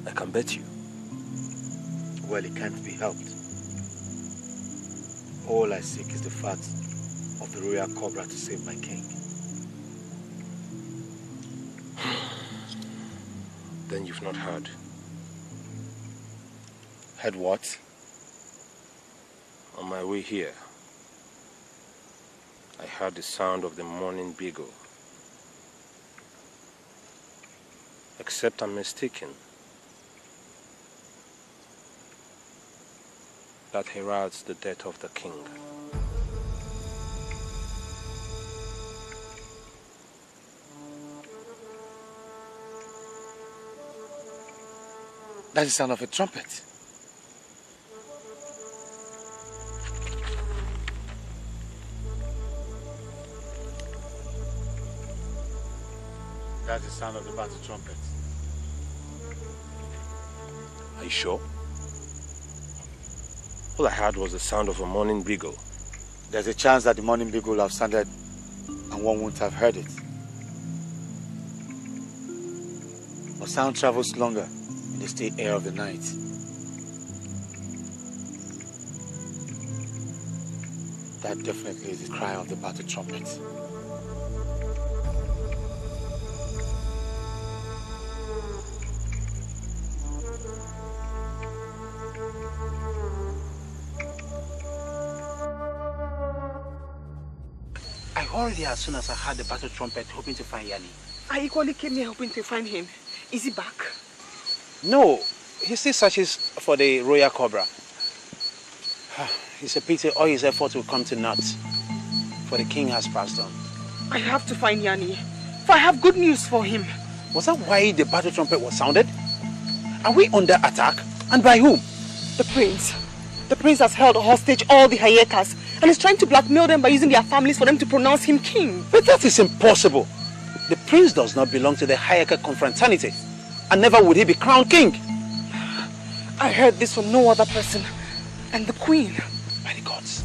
I can bet you. Well, it can't be helped. All I seek is the fat of the royal cobra to save my king. Then you've not heard. Heard what? On my way here, I heard the sound of the morning beagle. Except I'm mistaken. That heralds the death of the king. That's the sound of a trumpet. That's the sound of the battle trumpet. Are you sure? All I heard was the sound of a morning beagle. There's a chance that the morning beagle will have sounded and one won't have heard it. But sound travels longer in the still air of the night. That definitely is the cry of the battle trumpet. I hurried here as soon as I heard the battle trumpet, hoping to find Yani. I equally came here hoping to find him. Is he back? No, he still searches for the royal cobra. It's a pity all his efforts will come to naught, for the king has passed on. I have to find Yani, for I have good news for him. Was that why the battle trumpet was sounded? Are we under attack? And by whom? The prince. The prince has held hostage all the Hayekas and is trying to blackmail them by using their families for them to pronounce him king. But that is impossible. The prince does not belong to the Hayeka confraternity, and never would he be crowned king. I heard this from no other person. And the queen. By the gods.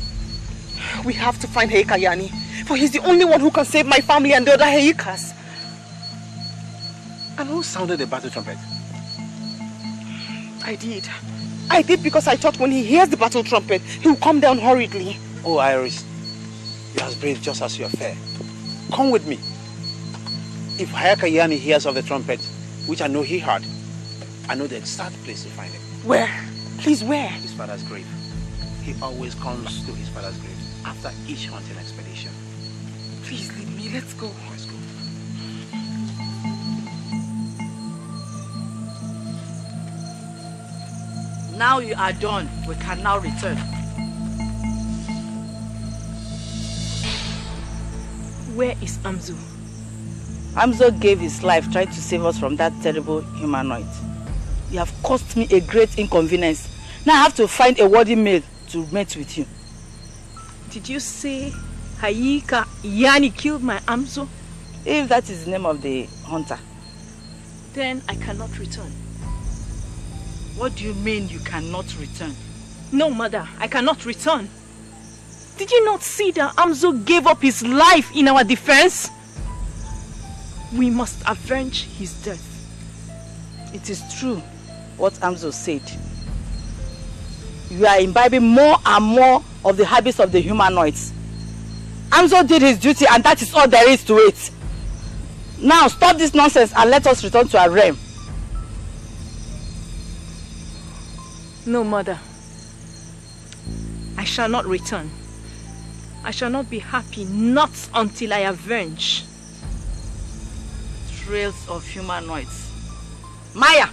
We have to find Hayeka Yani, for he's the only one who can save my family and the other Hayekas. And who sounded the battle trumpet? I did. I did because I thought when he hears the battle trumpet, he will come down hurriedly. Oh, Iris, you're as brave just as you are fair. Come with me. If Hayeka Yani hears of the trumpet, which I know he heard, I know the exact place to find him. Where? Please, where? His father's grave. He always comes to his father's grave after each hunting expedition. Please lead me, let's go. Let's go. Now you are done. We can now return. Where is Amzu? Amzo gave his life trying to save us from that terrible humanoid. You have caused me a great inconvenience. Now I have to find a worthy mate to mate with you. Did you say Hayeka Yani killed my Amzo? If that is the name of the hunter. Then I cannot return. What do you mean you cannot return? No, mother, I cannot return. Did you not see that Amzo gave up his life in our defense? We must avenge his death. It is true what Amzo said. You are imbibing more and more of the habits of the humanoids. Amzo did his duty and that is all there is to it. Now stop this nonsense and let us return to our realm. No, mother. I shall not return. I shall not be happy, not until I avenge. Trails of humanoids. Maya,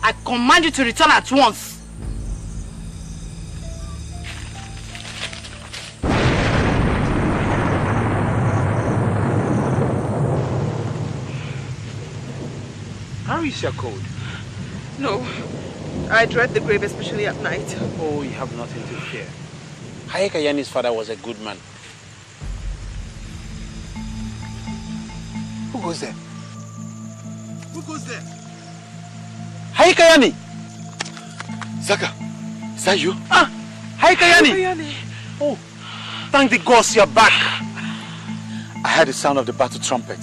I command you to return at once. How is your cold? No. I dread the grave, especially at night. Oh, you have nothing to fear. Hayeka Yani's father was a good man. Who goes there? Who goes there? Hayeka Yani! Zaka, is that you? Ah! Hayeka Yani! Oh, thank the gods you're back. I heard the sound of the battle trumpet.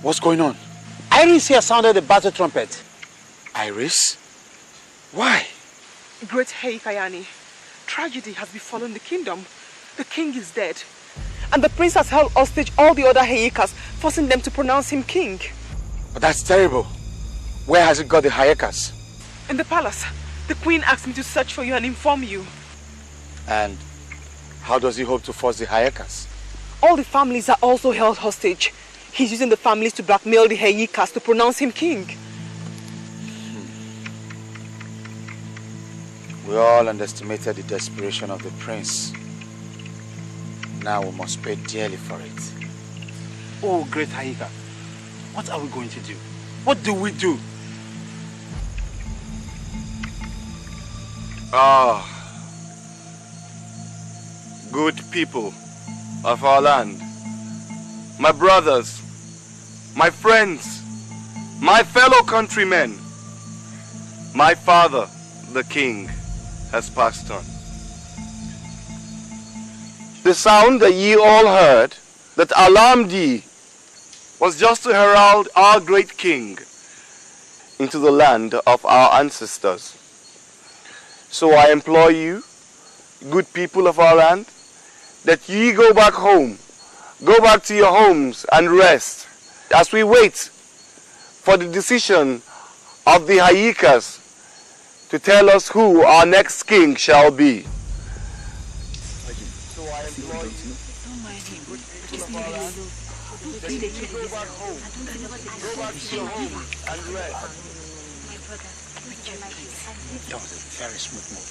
What's going on? Iris here sounded the battle trumpet. Iris? Why? Great Hayeka Yani, tragedy has befallen the kingdom. The king is dead. And the prince has held hostage all the other Hayekas, forcing them to pronounce him king. But that's terrible. Where has it got the Hayekas? In the palace. The queen asked me to search for you and inform you. And How does he hope to force the Hayekas? All the families are also held hostage. He's using the families to blackmail the Hayekas to pronounce him king. We all underestimated the desperation of the prince. Now we must pay dearly for it. Oh, great Hayika, what are we going to do? What do we do? Good people of our land, my brothers, my friends, my fellow countrymen, my father, the king, has passed on. The sound that ye all heard, that alarmed ye, was just to herald our great king into the land of our ancestors. So I implore you, good people of our land, that ye go back home, go back to your homes and rest, as we wait for the decision of the Hayekas to tell us who our next king shall be. So I implore you, good people of our land, that ye go back home, go back to your homes and rest. That was a very smooth move.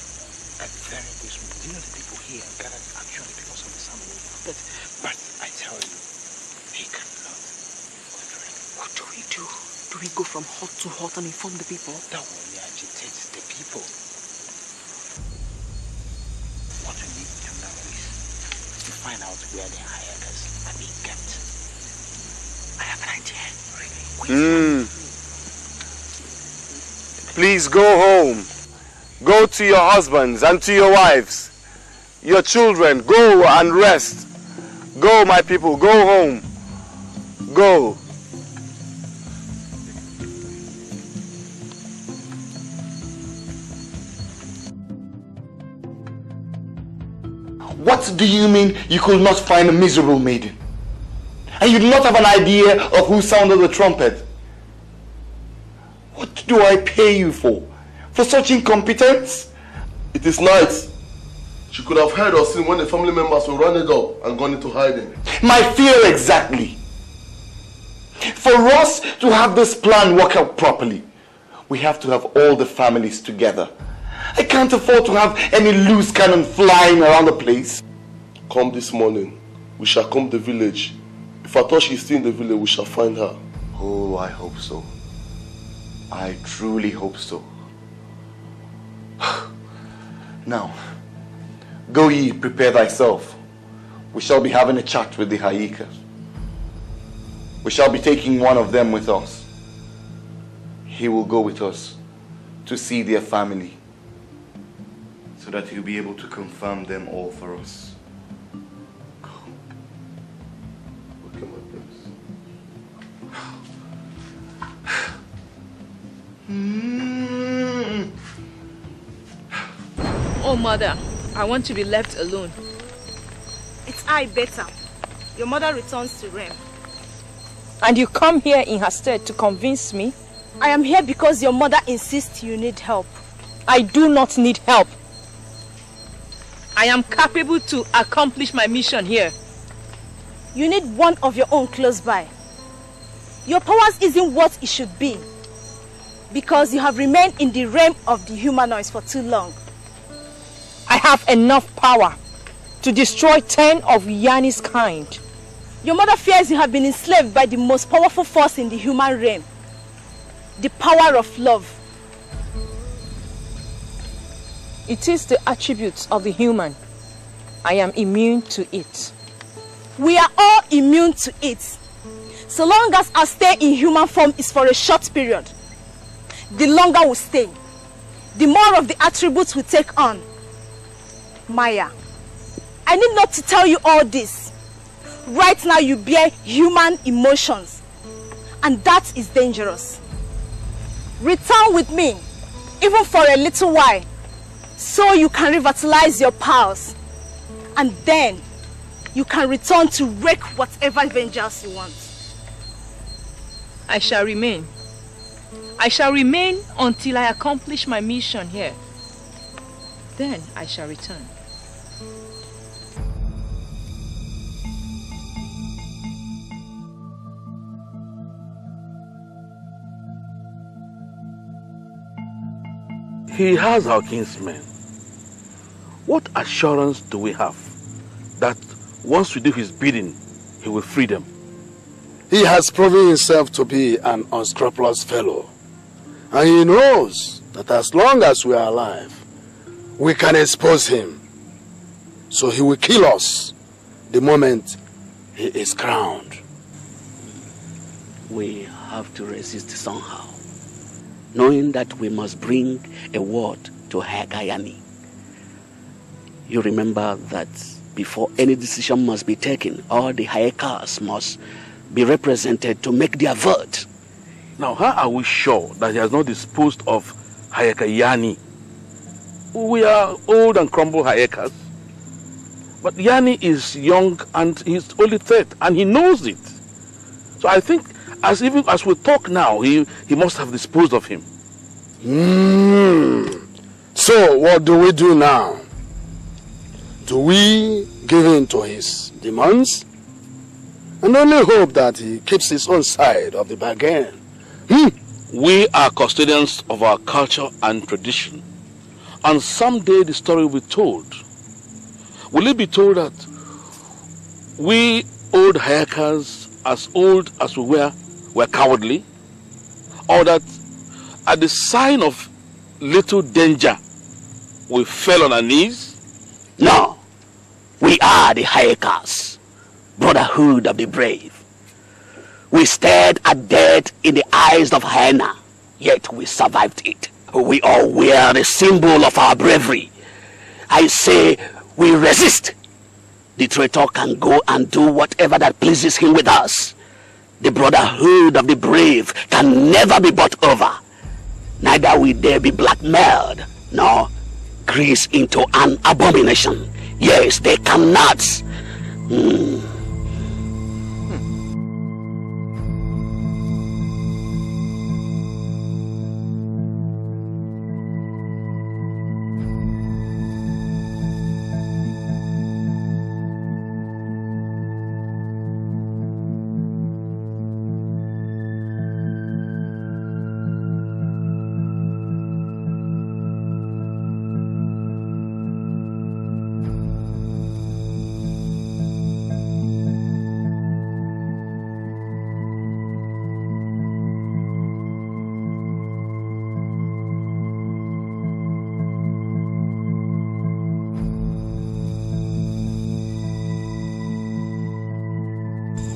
A very good smooth. You know the people here gathered actually because of the sound. But I tell you, he cannot order it. What do we do? Do we go from hot to hot and inform the people? That only agitates the people. What we need to know is to find out where the Hayekas are being kept. I have an idea. Really? Please go home. Go to your husbands and to your wives. Your children, go and rest. Go, my people, go home. Go. What do you mean you could not find a miserable maiden? And you do not have an idea of who sounded the trumpet? What do I pay you for? For such incompetence? It is night. She could have heard or seen when the family members were running up and gone into hiding. My fear exactly. For us to have this plan work out properly, we have to have all the families together. I can't afford to have any loose cannon flying around the place. Come this morning, we shall come to the village. If I thought she's still in the village, we shall find her. Oh, I hope so. I truly hope so. Now, go ye, prepare thyself. We shall be having a chat with the Hayekas. We shall be taking one of them with us. He will go with us to see their family, so that he'll be able to confirm them all for us. Go. Okay, my prince. Oh, mother, I want to be left alone. It's I better. Your mother returns to Rem. And you come here in her stead to convince me? I am here because your mother insists you need help. I do not need help. I am capable to accomplish my mission here. You need one of your own close by. Your powers isn't what it should be, because you have remained in the realm of the humanoids for too long. I have enough power to destroy 10 of Yani's kind. Your mother fears you have been enslaved by the most powerful force in the human realm. The power of love. It is the attributes of the human. I am immune to it. We are all immune to it. So long as our stay in human form is for a short period, the longer we stay, the more of the attributes we take on. Maya, I need not to tell you all this. Right now you bear human emotions, and that is dangerous. Return with me, even for a little while, so you can revitalize your powers, and then you can return to wreak whatever vengeance you want. I shall remain. I shall remain until I accomplish my mission here. Then I shall return. He has our kinsmen. What assurance do we have that once we do his bidding, he will free them? He has proven himself to be an unscrupulous fellow. And he knows that as long as we are alive, we can expose him. So he will kill us the moment he is crowned. We have to resist somehow, knowing that we must bring a word to Yani. You remember that before any decision must be taken, all the Hayekas must be represented to make their vote. Now, how are we sure that he has not disposed of Yani? We are old and crumbled Hayekas. But Yani is young and he's only 30 and he knows it. So I think even as we talk now, he must have disposed of him. So what do we do now? Do we give in to his demands and only hope that he keeps his own side of the bargain? We are custodians of our culture and tradition, and someday the story will be told. Will it be told that we old Hayekas, as old as we were cowardly? Or that at the sign of little danger, we fell on our knees? No. We are the Hayekas, brotherhood of the brave. We stared at death in the eyes of hyena, yet we survived it. We all wear the symbol of our bravery. I say we resist. The traitor can go and do whatever that pleases him with us. The brotherhood of the brave can never be bought over. Neither will they be blackmailed, nor greased into an abomination. Yes, they cannot.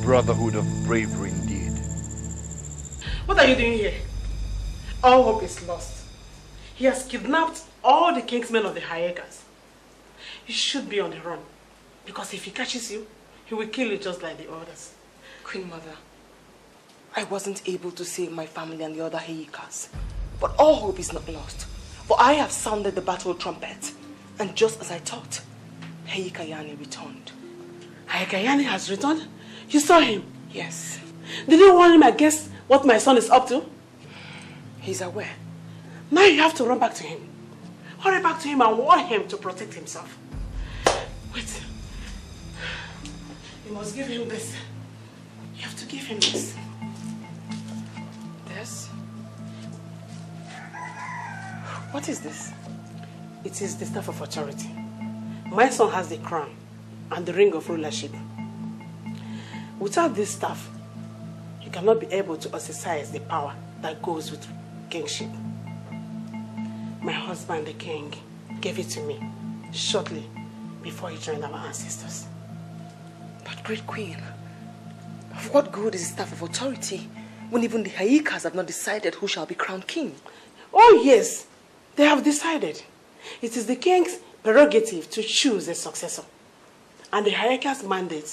Brotherhood of bravery indeed. What are you doing here? All hope is lost. He has kidnapped all the kingsmen of the Hayekas. You should be on the run, because if he catches you, he will kill you just like the others. Queen Mother, I wasn't able to save my family and the other Hayekas. But all hope is not lost, for I have sounded the battle trumpet. And just as I thought, Yani returned. Yani has returned? You saw him? Yes. Did you warn him against what my son is up to? He's aware. Now you have to run back to him. Hurry back to him and warn him to protect himself. Wait. You must give him this. You have to give him this. This? What is this? It is the staff of authority. My son has the crown and the ring of rulership. Without this staff, you cannot be able to exercise the power that goes with kingship. My husband, the king, gave it to me shortly before he joined our ancestors. But great queen, of what good is the staff of authority when even the Hayekas have not decided who shall be crowned king? Oh yes, they have decided. It is the king's prerogative to choose a successor, and the Hayekas' mandate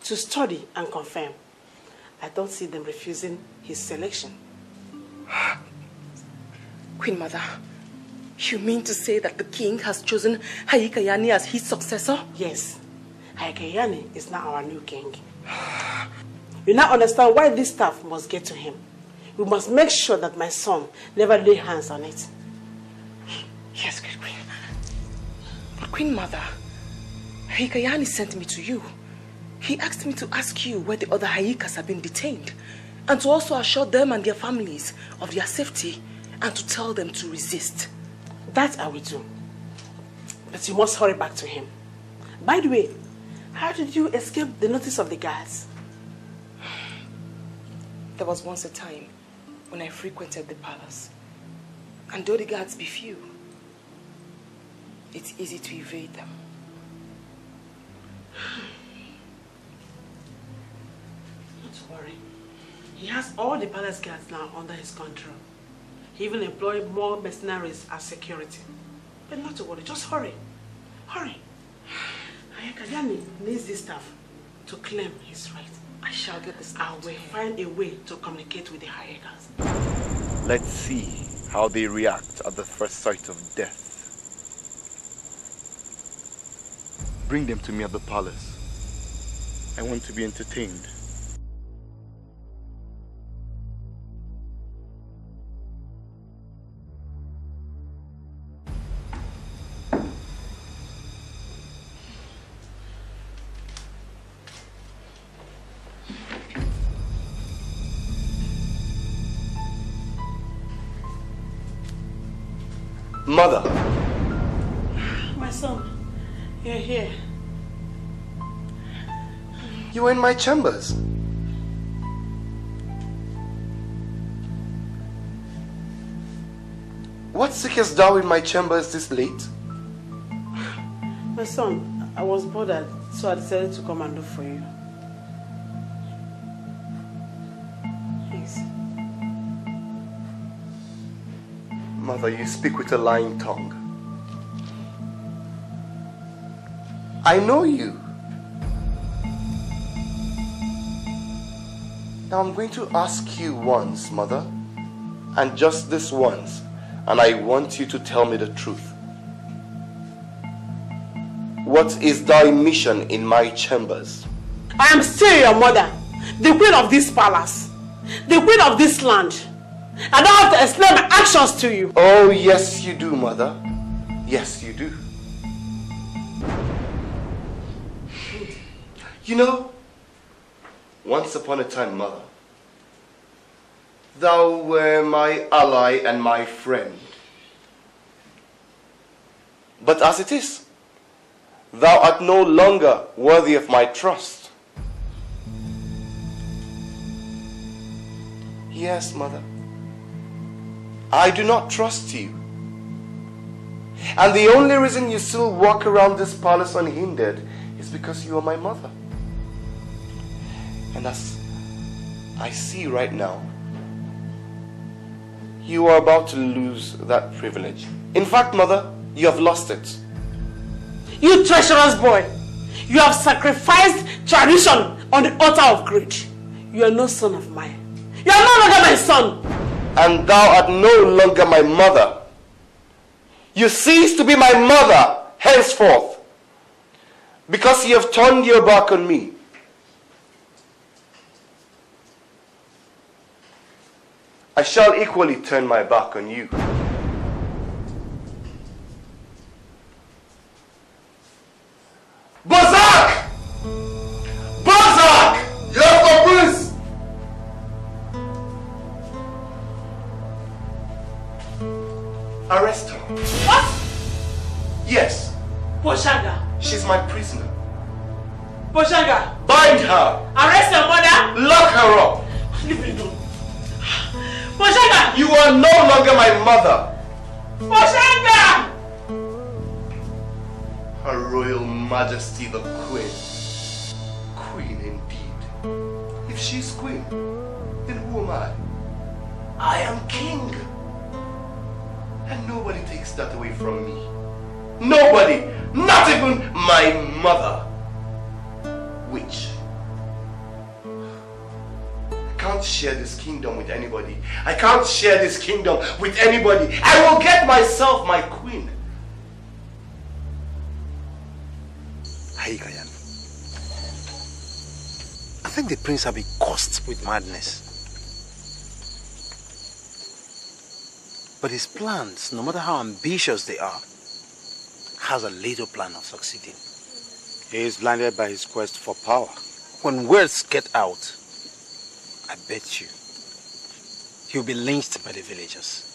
to study and confirm. I don't see them refusing his selection. Queen Mother, you mean to say that the king has chosen Yani as his successor? Yes. Yani is now our new king. You now understand why this staff must get to him. We must make sure that my son never lay hands on it. Yes, great queen. But Queen Mother, Yani sent me to you. He asked me to ask you where the other Hayekas have been detained, and to also assure them and their families of their safety, and to tell them to resist. That I will do. But you must hurry back to him. By the way, how did you escape the notice of the guards? There was once a time when I frequented the palace. And though the guards be few, it's easy to evade them. Not worry. He has all the palace guards now under his control. He even employed more mercenaries as security. But not to worry, just hurry. Hurry. Yani needs this stuff to claim his right. I shall get this. I will find a way to communicate with the Hayekas. Let's see how they react at the first sight of death. Bring them to me at the palace. I want to be entertained. Mother. My son, you're here. You were in my chambers. What seekest thou in my chambers this late? My son, I was bothered, so I decided to come and look for you. Please. Mother, you speak with a lying tongue. I know you. Now I'm going to ask you once, Mother, and just this once, and I want you to tell me the truth. What is thy mission in my chambers? I am still your mother, the queen of this palace, the queen of this land. I don't have to explain my actions to you. Oh, yes you do, Mother. Yes you do. You know, once upon a time, Mother, thou were my ally and my friend. But as it is, thou art no longer worthy of my trust. Yes, Mother, I do not trust you. And the only reason you still walk around this palace unhindered is because you are my mother. And as I see right now, you are about to lose that privilege. In fact, Mother, you have lost it. You treacherous boy! You have sacrificed tradition on the altar of greed. You are no son of mine. You are no longer my son. And thou art no longer my mother. You cease to be my mother henceforth, because you have turned your back on me. I shall equally turn my back on you. Bazak! Bazak! Yes, my prince! Arrest her. What? Yes. Boshanga. She's my prisoner. Boshanga. Bind her. Arrest your mother. Lock her up. Leave me alone. Boshanga. You are no longer my mother. Boshanga. Her Royal Majesty the Queen. Queen indeed. If she's queen, then who am I? I am king. And nobody takes that away from me. Nobody, not even my mother. Which? I can't share this kingdom with anybody. I can't share this kingdom with anybody. I will get myself my queen. Yani, I think the prince have been cursed with madness. But his plans, no matter how ambitious they are, has a little plan of succeeding. He is blinded by his quest for power. When words get out, I bet you, he'll be lynched by the villagers.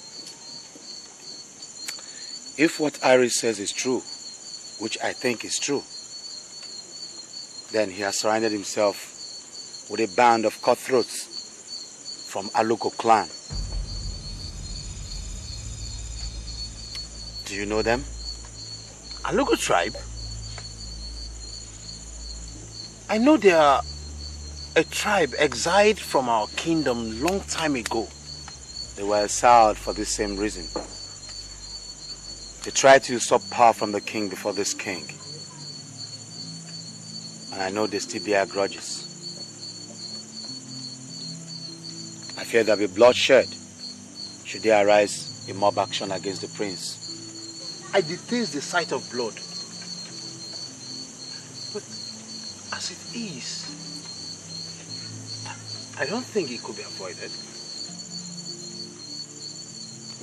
If what Iris says is true, which I think is true, then he has surrounded himself with a band of cutthroats from Aluko clan. Do you know them? Aluko tribe? I know they are a tribe exiled from our kingdom long time ago. They were exiled for this same reason. They tried to usurp power from the king before this king. And I know they still bear grudges. I fear there'll be bloodshed should there arise a mob action against the prince. I detest the sight of blood. But as it is, I don't think it could be avoided.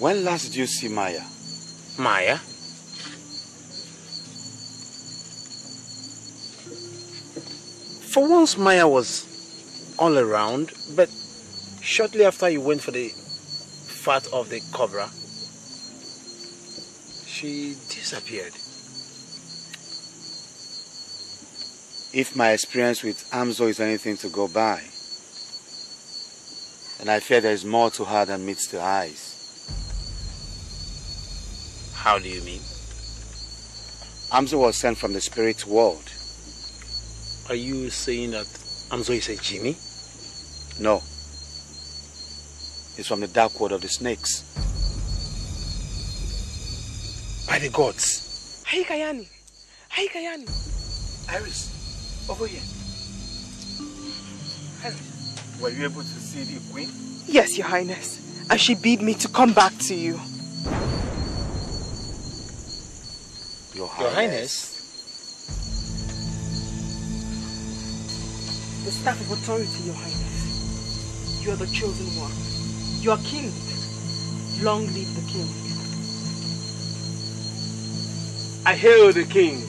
When last did you see Maya? Maya? For once, Maya was all around, but shortly after you went for the fat of the cobra, she disappeared. If my experience with Amzo is anything to go by, then I fear there is more to her than meets the eyes. How do you mean? Amzo was sent from the spirit world. Are you saying that Amzo is a genie? No. It's from the dark world of the snakes. By the gods. Hayika Yani. Hayika Yani. Iris, over here. Iris, were you able to see the queen? Yes, Your Highness. And she bid me to come back to you. Your Highness? The staff of authority, Your Highness. You are the chosen one. You are king. Long live the king. I hail the king.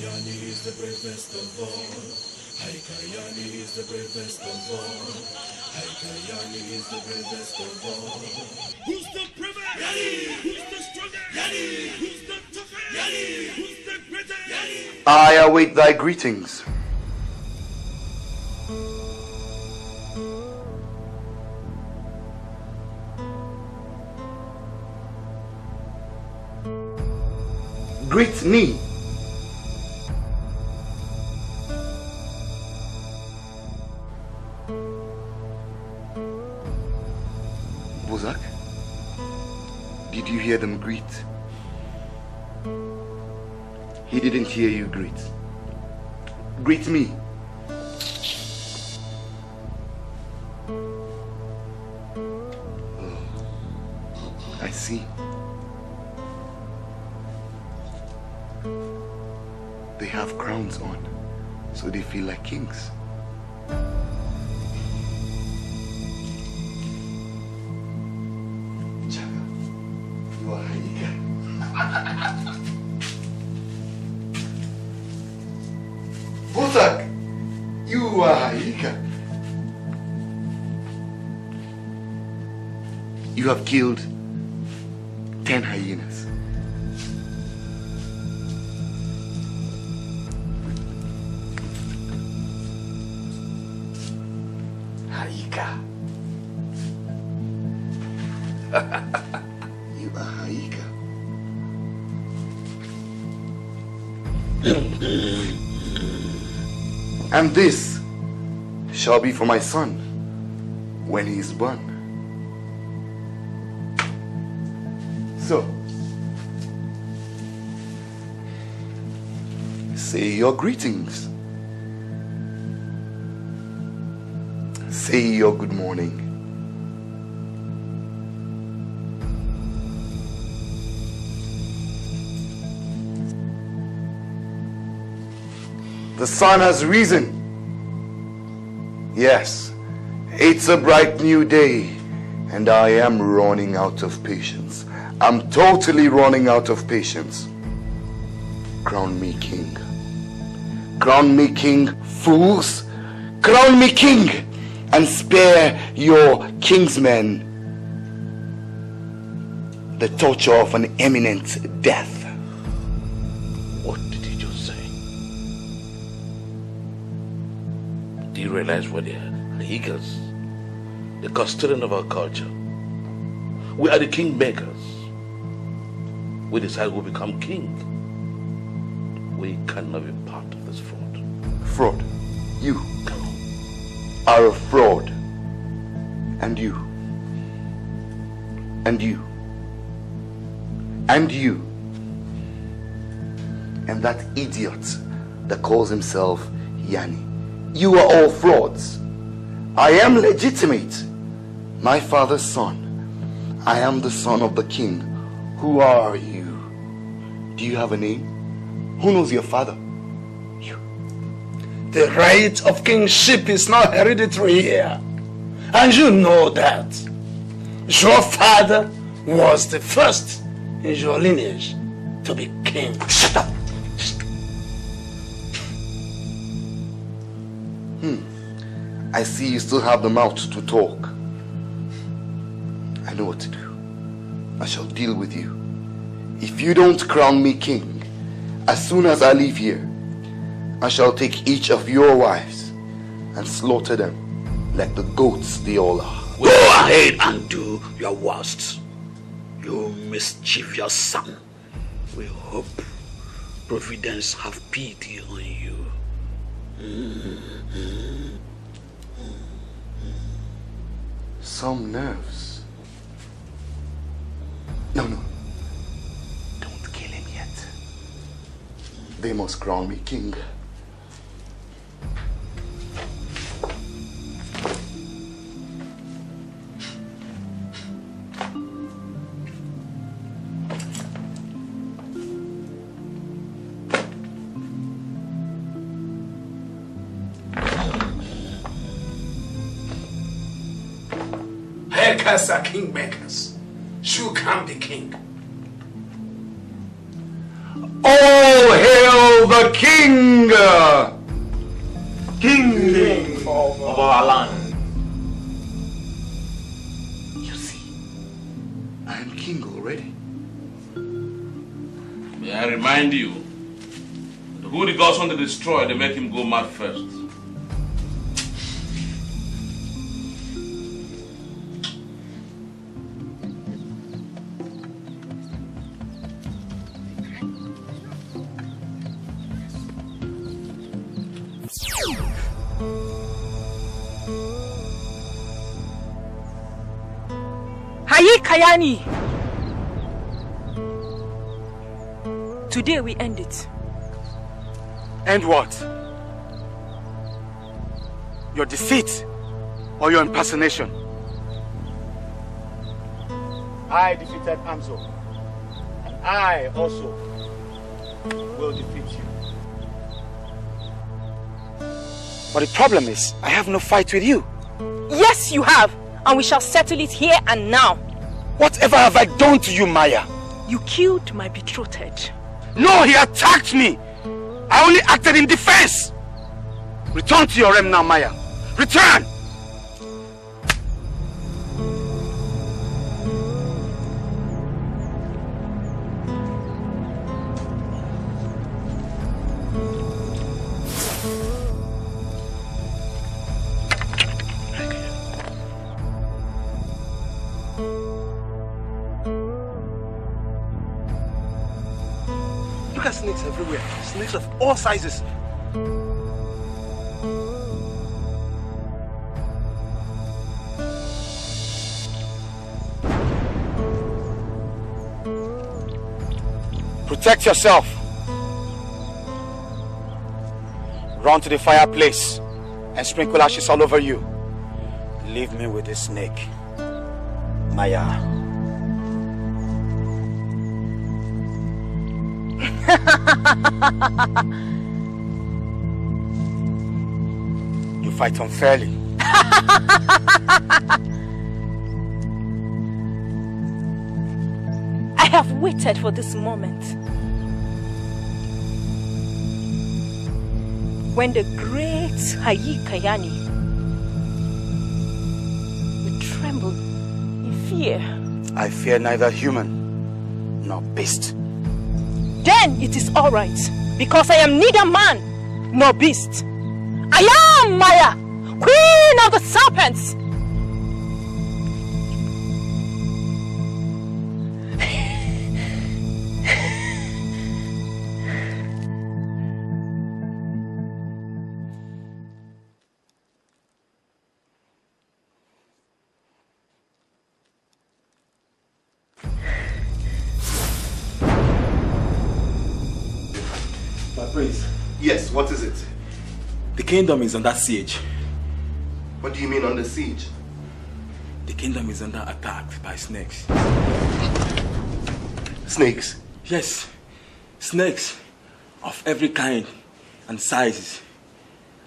Yani is the bravest of all. Yani is the bravest of all. Yani is the bravest of all. Who's the bravest? Yani. Who's the strongest? Yani. Who's the toughest? Yani. Who's the greatest? Yani. I await thy greetings. Greet me. Bozak, did you hear them greet? He didn't hear you greet. Greet me. Oh, I see. They have crowns on, so they feel like kings. Chaka, you are Hayika. Bozak, you are Hayika. You have killed 10 hyenas. Hayika. You are Hayika. And this shall be for my son when he is born. So, say your greetings. Say your good morning. The sun has risen. Yes, it's a bright new day, and I am running out of patience. I'm totally running out of patience. Crown me king. Crown me king, fools. Crown me king. and spare your kinsmen the torture of an imminent death. What did he just say? Do you realize what they are? Hayikas, the custodian of our culture. We are the king makers. We decide who will become king. We cannot be part of this fraud. Fraud? You are a fraud. And you. And you. And you. And that idiot that calls himself Yani. You are all frauds. I am legitimate. My father's son. I am the son of the king. Who are you? Do you have a name? Who knows your father? You. The right of kingship is not hereditary here. And you know that. Your father was the first in your lineage to be king. Shut up! I see you still have the mouth to talk. I know what to do. I shall deal with you. If you don't crown me king, as soon as I leave here, I shall take each of your wives and slaughter them like the goats they all are. Go ahead and do your worst, you mischievous son. We hope Providence have pity on you. Some nerves. No. Don't kill him yet. They must crown me king. Haircuts are kingmakers. Should come the king. All hail the king! King of our land. You see, I am king already. May I remind you, that who the gods want to destroy, they make him go mad first. Yani! Today we end it. End what? Your defeat or your impersonation? I defeated Amzo, and I also will defeat you. But the problem is, I have no fight with you. Yes, you have, and we shall settle it here and now. Whatever have I done to you, Maya? You killed my betrothed. No, he attacked me. I only acted in defense. Return to your realm now, Maya. Return! Look at snakes everywhere. Snakes of all sizes. Protect yourself. Run to the fireplace and sprinkle ashes all over you. Leave me with this snake, Maya. You fight unfairly. I have waited for this moment. When the great Yani tremble in fear. I fear neither human nor beast. Then it is all right, because I am neither man nor beast. I am Maya, queen of the serpents. Prince. Yes, what is it? The kingdom is under siege. What do you mean under siege? The kingdom is under attack by snakes. Snakes? Yes. Snakes of every kind and sizes.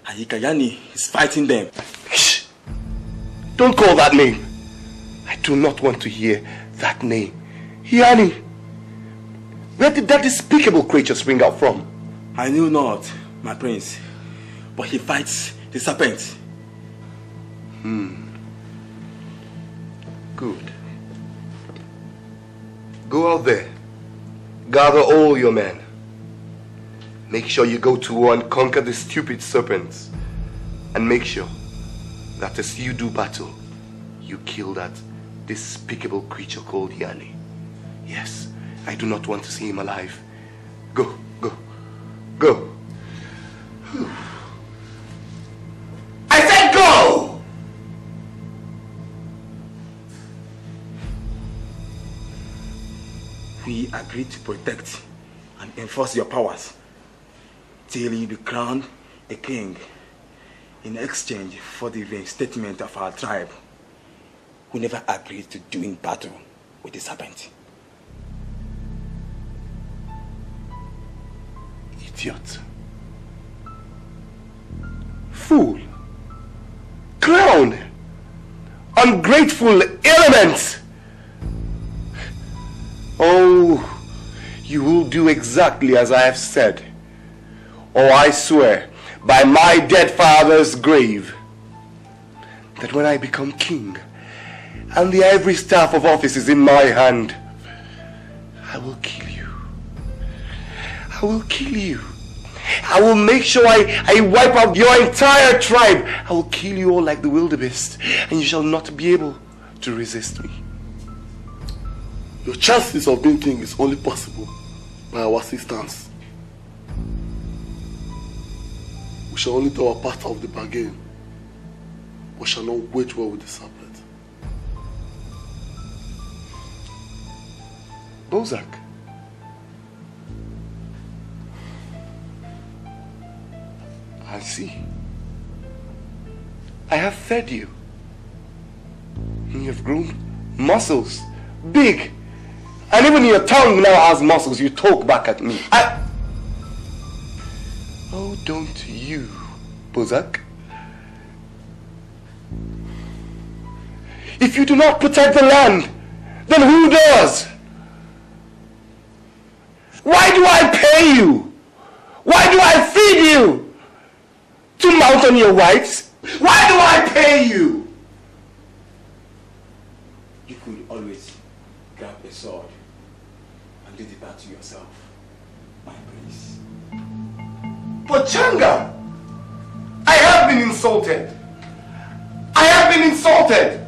Yani is fighting them. Shh! Don't call that name. I do not want to hear that name. Yani! Where did that despicable creature spring out from? I knew not, my prince, but he fights the serpent. Good. Go out there. Gather all your men. Make sure you go to war and conquer the stupid serpents. And make sure that as you do battle, you kill that despicable creature called Yani. Yes, I do not want to see him alive. Go, go. Go. I said go! We agreed to protect and enforce your powers till you be crowned a king in exchange for the reinstatement of our tribe, who never agreed to doing battle with the serpent. Idiot. Fool. Clown. Ungrateful element. Oh, you will do exactly as I have said. Or I swear by my dead father's grave that when I become king and the ivory staff of office is in my hand, I will kill you. I will kill you. I will make sure I wipe out your entire tribe. I will kill you all like the wildebeest, and you shall not be able to resist me. Your chances of being king is only possible by our assistance. We shall only do our part of the bargain, but shall not wage war with the serpent. Bozak. I see. I have fed you. And you have grown muscles. Big. And even your tongue now has muscles. You talk back at me. Oh, don't you, Bozak? If you do not protect the land, then who does? Why do I pay you? Why do I feed you? To mount on your wives? Why do I pay you? You could always grab a sword and do the battle yourself, my prince. Pochanga! I have been insulted. I have been insulted.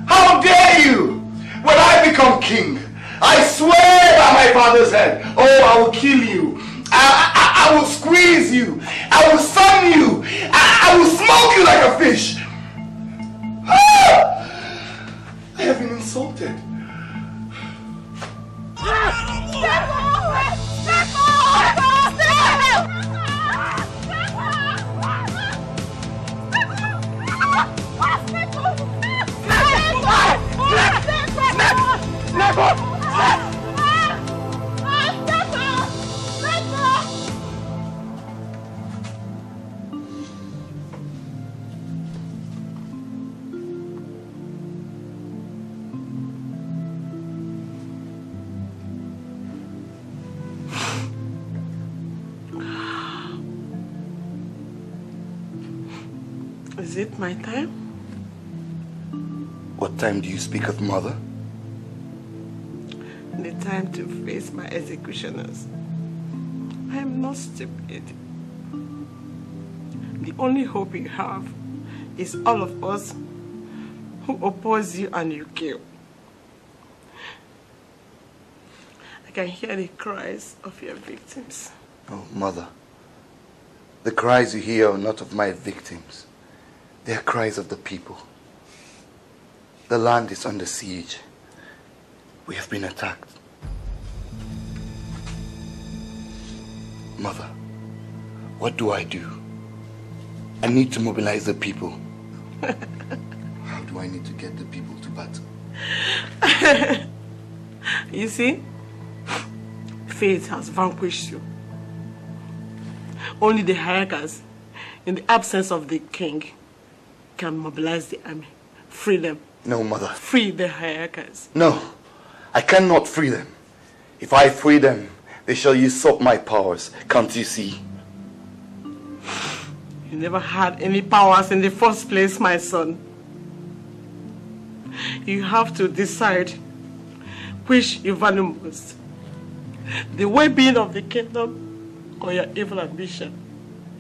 How dare you? When I become king, I swear by my father's head, oh, I will kill you. I will squeeze you. I will sun you. I will smoke you like a fish. I have been insulted. Is it my time? What time do you speak of, Mother? The time to face my executioners. I am not stupid. The only hope you have is all of us who oppose you and you kill. I can hear the cries of your victims. Oh, Mother. The cries you hear are not of my victims. They are cries of the people. The land is under siege. We have been attacked. Mother, what do? I need to mobilize the people. How do I need to get the people to battle? You see, fate has vanquished you. Only the Hayakas, in the absence of the king, can mobilize the army. Free them. No, Mother. Free the Hayakas. No, I cannot free them. If I free them, they shall usurp my powers. Can't you see? You never had any powers in the first place, my son. You have to decide which you value most. The well-being of the kingdom or your evil ambition.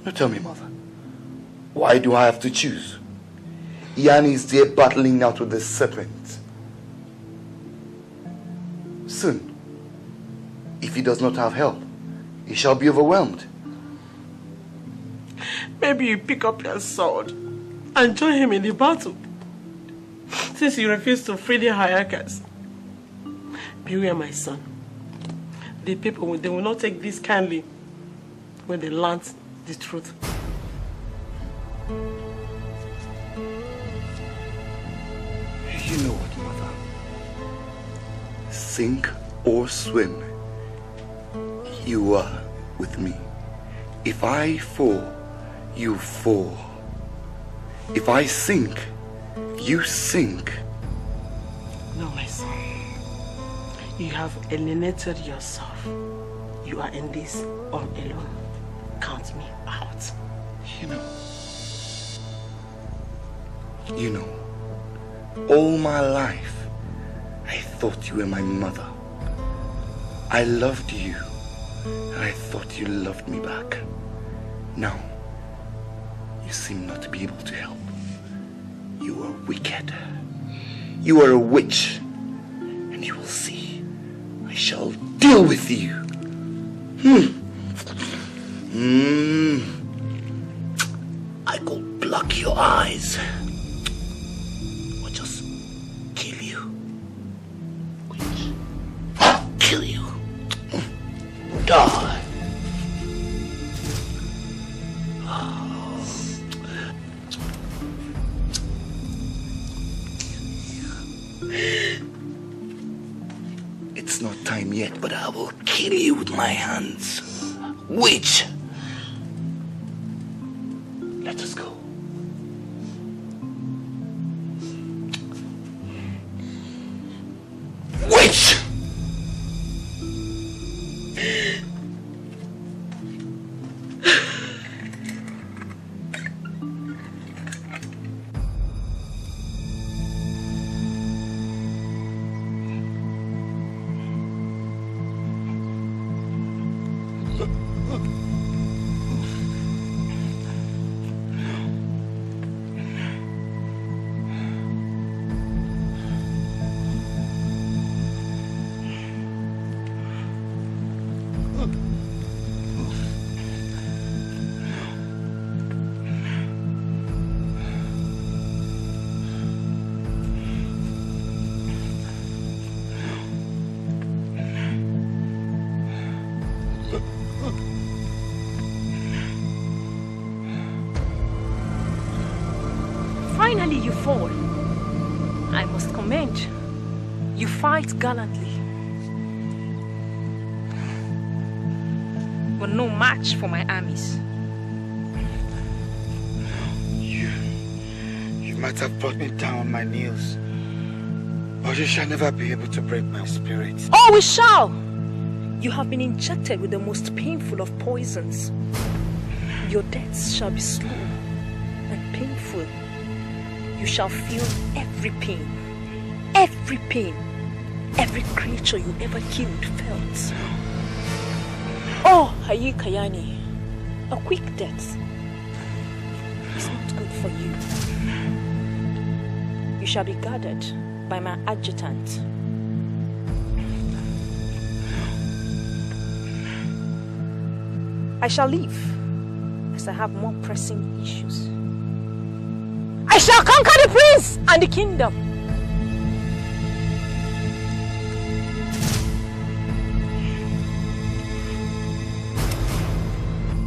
Now tell me, Mother, why do I have to choose? Yani is there battling out with the serpent. Soon, if he does not have help, he shall be overwhelmed. Maybe you pick up your sword and join him in the battle. Since you refuse to free the Hayakas. Beware, my son. The people, they will not take this kindly when they learn the truth. You know what, Mother? Sink or swim, you are with me. If I fall, you fall. If I sink, you sink. No, my son. You have alienated yourself. You are in this all alone. Count me out. You know, all my life, I thought you were my mother. I loved you, and I thought you loved me back. Now, you seem not to be able to help. You are wicked. You are a witch, and you will see. I shall deal with you. I could block your eyes, or just kill you. Kill you. Die. It's not time yet, but I will kill you with my hands. Witch! Let us go. Witch! Finally you fall. I must commend. You fight gallantly. But no match for my armies. You might have brought me down on my knees, but you shall never be able to break my spirit. Oh, we shall! You have been injected with the most painful of poisons. Your deaths shall be slow and painful. You shall feel every pain. every pain every creature you ever killed felt. Oh, Hayika Yani, a quick death is not good for you. You shall be guarded by my adjutant. I shall leave, as I have more pressing issues. I shall conquer the prince and the kingdom.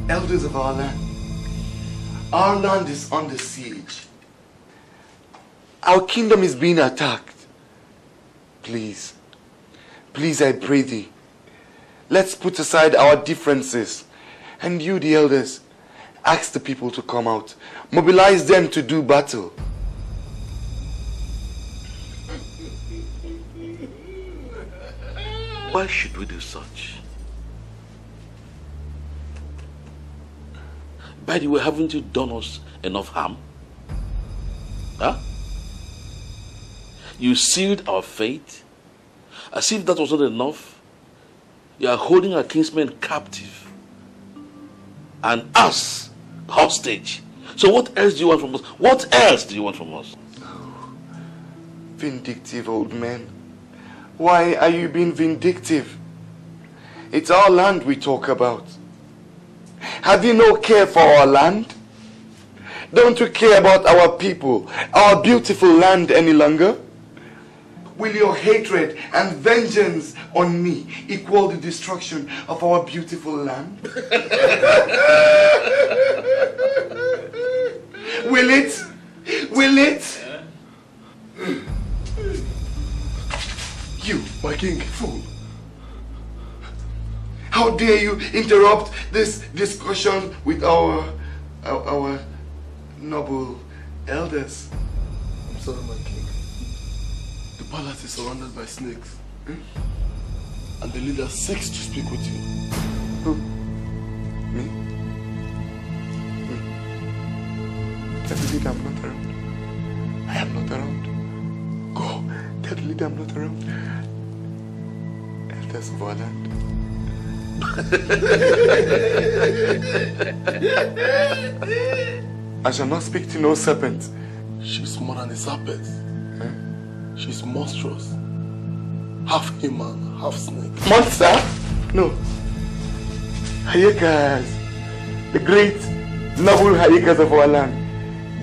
Elders of our land is under siege. Our kingdom is being attacked. Please, please, I pray thee, let's put aside our differences. And you, the elders, ask the people to come out. Mobilize them to do battle. Why should we do such? By the way, haven't you done us enough harm? Huh? You sealed our fate. As if that was not enough, you are holding our kinsmen captive. And us hostage. So what else do you want from us? What else do you want from us? Oh, vindictive old man. Why are you being vindictive? It's our land we talk about. Have you no care for our land? Don't you care about our people, our beautiful land any longer? Will your hatred and vengeance on me equal the destruction of our beautiful land? Will it? Will it? You, my king, fool. How dare you interrupt this discussion with our noble elders? I'm sorry, my king. The palace is surrounded by snakes. And the leader seeks to speak with you. Who? Me? Tell the leader I'm not around. I am not around. Go. Tell the leader I'm not around. Elders of our land. I shall not speak to no serpent. She's more than a serpent. She's monstrous. Half human, half snake. Monster? No. Hyekas. The great, noble hyekas of our land.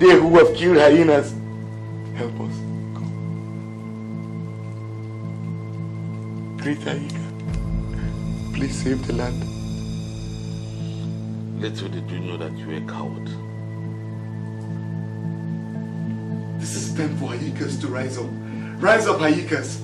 They who have killed hyenas. Help us. Come. Great hyeka. Please save the land. Little did you know that you were a coward. This is time for hyekas to rise up. Rise up, hyekas.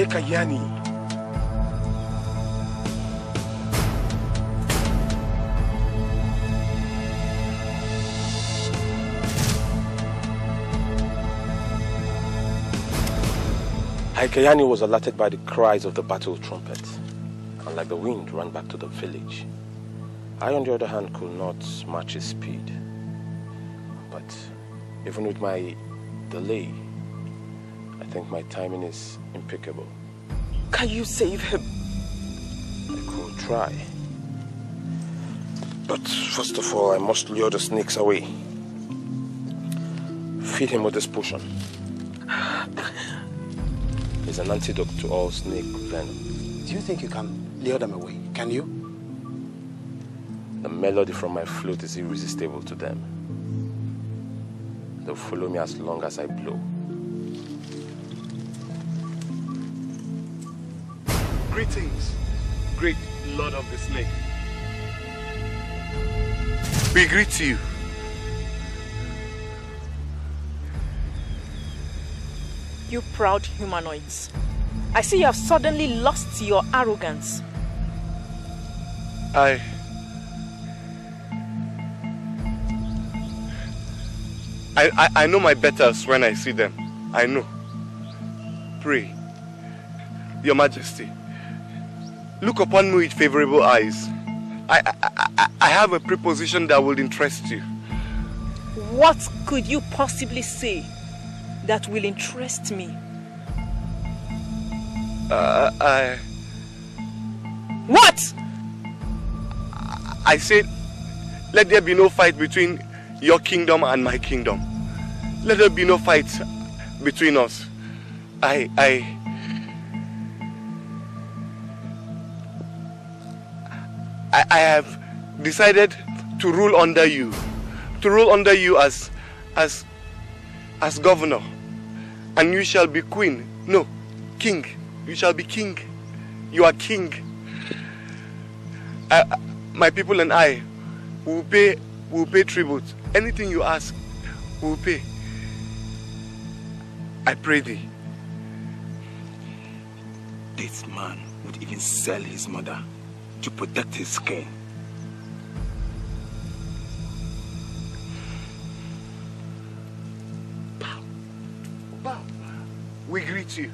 Emeka Yani. Yani was alerted by the cries of the battle trumpet, and like the wind ran back to the village. I, on the other hand, could not match his speed. But even with my delay, I think my timing is impeccable. Can you save him? I could try. But first of all, I must lure the snakes away. Feed him with this potion. It's an antidote to all snake venom. Do you think you can lure them away? Can you? The melody from my flute is irresistible to them. They'll follow me as long as I blow. Greetings, great Lord of the Snake. We greet you. You proud humanoids. I see you have suddenly lost your arrogance. I know my betters when I see them. I know. Pray, Your Majesty, look upon me with favorable eyes. I have a preposition that will interest you. What could you possibly say that will interest me? What? I said, let there be no fight between your kingdom and my kingdom. Let there be no fight between us. I have decided to rule under you. To rule under you as governor. And you shall be queen. No, king. You shall be king. You are king. My people and I will pay tribute. Anything you ask, we will pay. I pray thee. This man would even sell his mother to protect his skin. Bow. We greet you.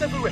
Everywhere.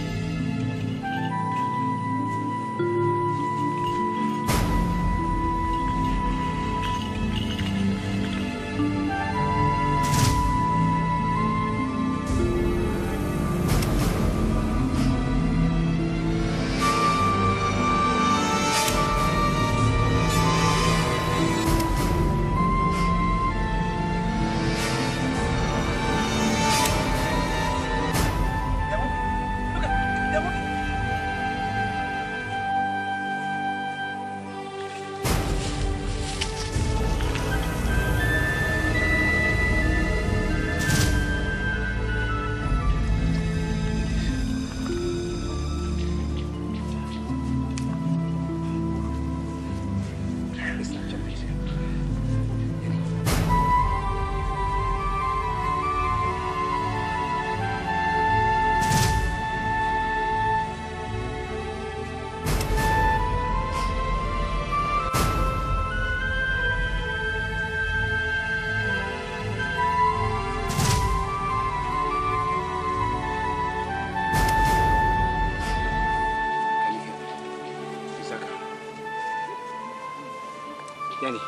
Yani,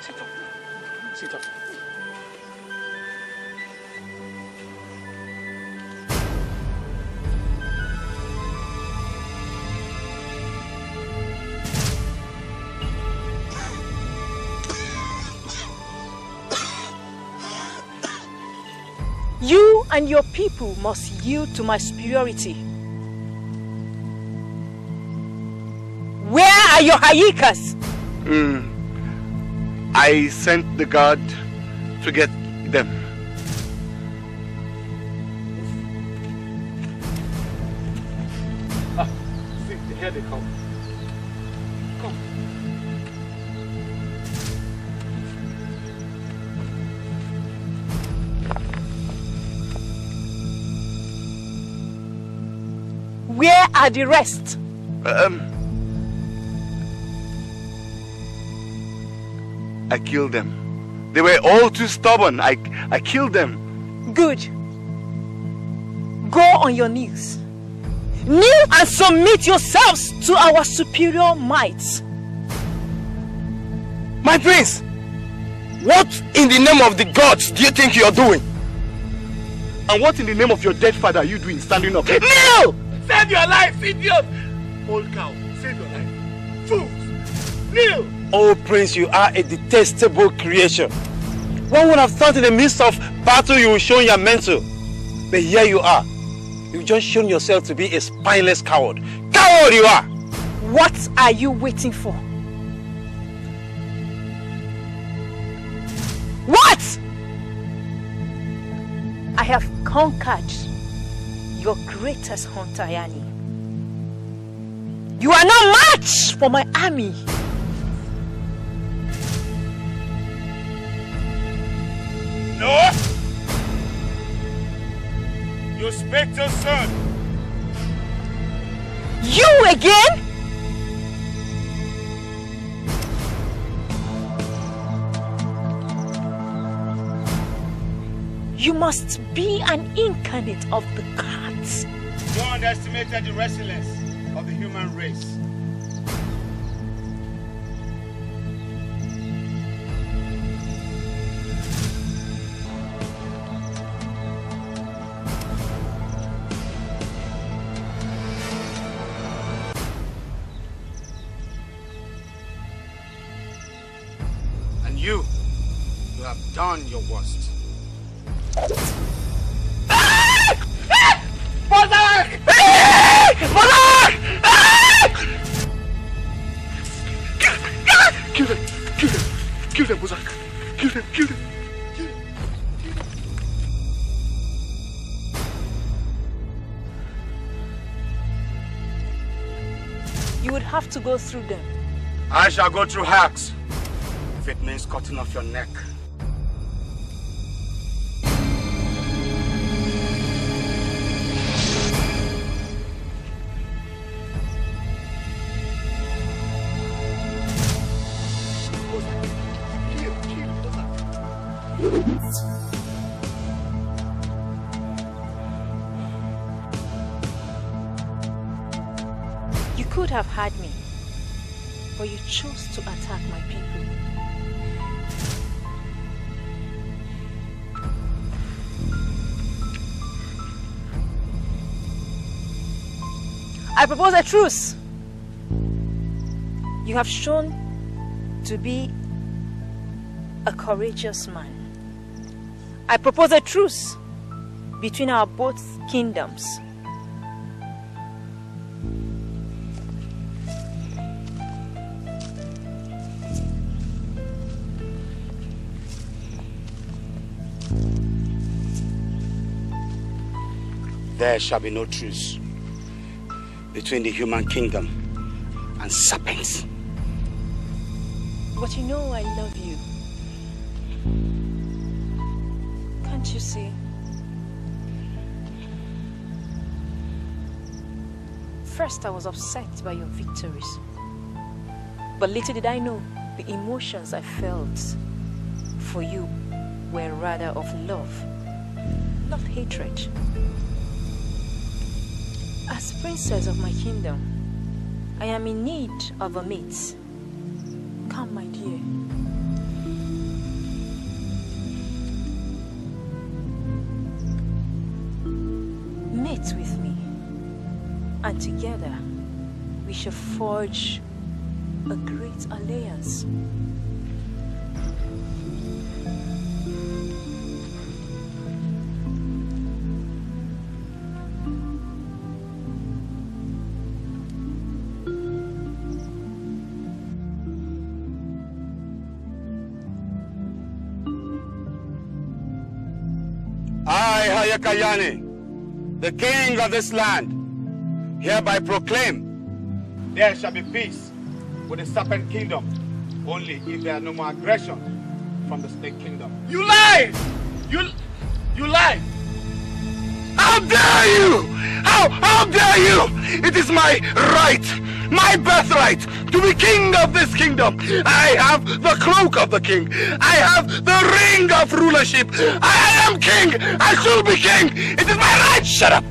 sit up. Sit up. You and your people must yield to my superiority. Where are your Hayikas? I sent the guard to get them. See, here they come. Come. Where are the rest? I killed them. They were all too stubborn. I killed them. Good. Go on your knees. Kneel and submit yourselves to our superior might. My prince, what in the name of the gods do you think you are doing? And what in the name of your dead father are you doing standing up? Kneel! Save your life, idiot! Old cow, save your life. Fools! Kneel! Oh, Prince, you are a detestable creation. One would have thought in the midst of battle you would show your mental. But here you are. You've just shown yourself to be a spineless coward. Coward you are! What are you waiting for? What? I have conquered your greatest hunter, Yani. You are no match for my army. No! You speak too soon. You again? You must be an incarnate of the gods. You underestimated the resilience of the human race. And you have done your worst. Bozak! Kill them! Kill them! Kill them, Bozak! Kill them! Kill them! You would have to go through them. I shall go through hacks if it means cutting off your neck. You could have had me, but you chose to attack my people. I propose a truce. You have shown to be a courageous man. I propose a truce between our both kingdoms. There shall be no truce between the human kingdom and serpents. But you know I love you. Can't you see? First I was upset by your victories. But little did I know the emotions I felt for you were rather of love, not hatred. As princess of my kingdom, I am in need of a mate. Come, my dear. Mate with me, and together we shall forge a great alliance. I, Emeka Yani, the king of this land, hereby proclaim there shall be peace with the serpent kingdom, only if there are no more aggression from the snake kingdom. You lie! You lie! How dare you! How dare you! It is my right my birthright to be king of this kingdom. I have the cloak of the king. I have the ring of rulership. I am king. I should be king. It is my right. Shut up.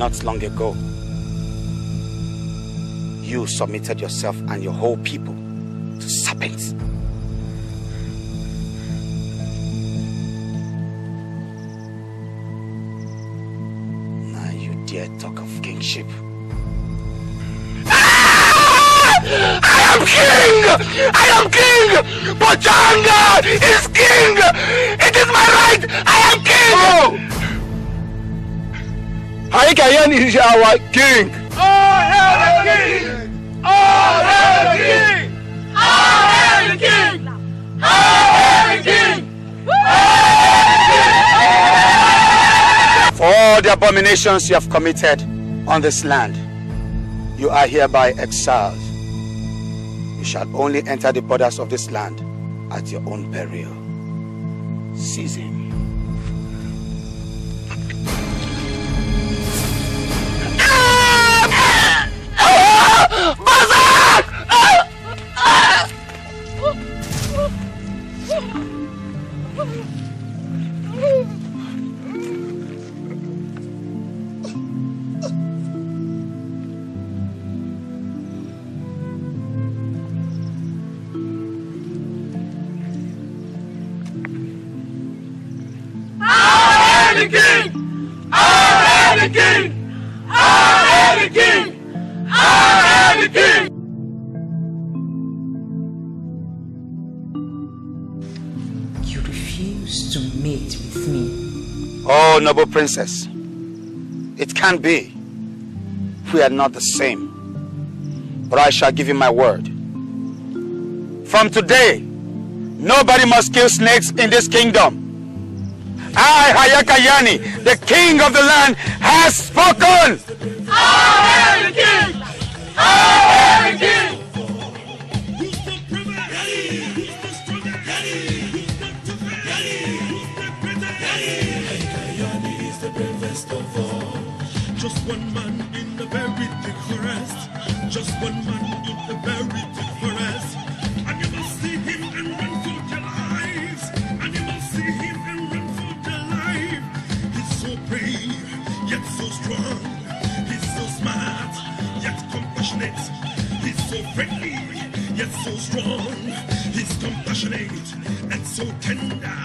Not long ago, you submitted yourself and your whole people to serpents. Now you dare talk of kingship. I am king! I am king! Pachanga is king! It is my right! I am king! Oh. Yani is our king! All hail the king! All hail the king! All hail the king! All hail the king! For all the abominations you have committed on this land, you are hereby exiled. You shall only enter the borders of this land at your own peril. Seize him. the king! All hail the king! All hail the king! All hail the king! You refuse to mate with me. Oh, noble princess, it can't be. We are not the same. But I shall give you my word. From today, nobody must kill snakes in this kingdom. I, Yani, the king of the land, has spoken! All hail the king! All hail the king! Yani is the bravest of all. Just one man in the very thick forest. Just one man in the very thick forest. And you must see him and run for your lives. And you must see him and run for your life. He's so brave, yet so strong. He's so smart, yet compassionate. He's so friendly, yet so strong. He's compassionate and so tender.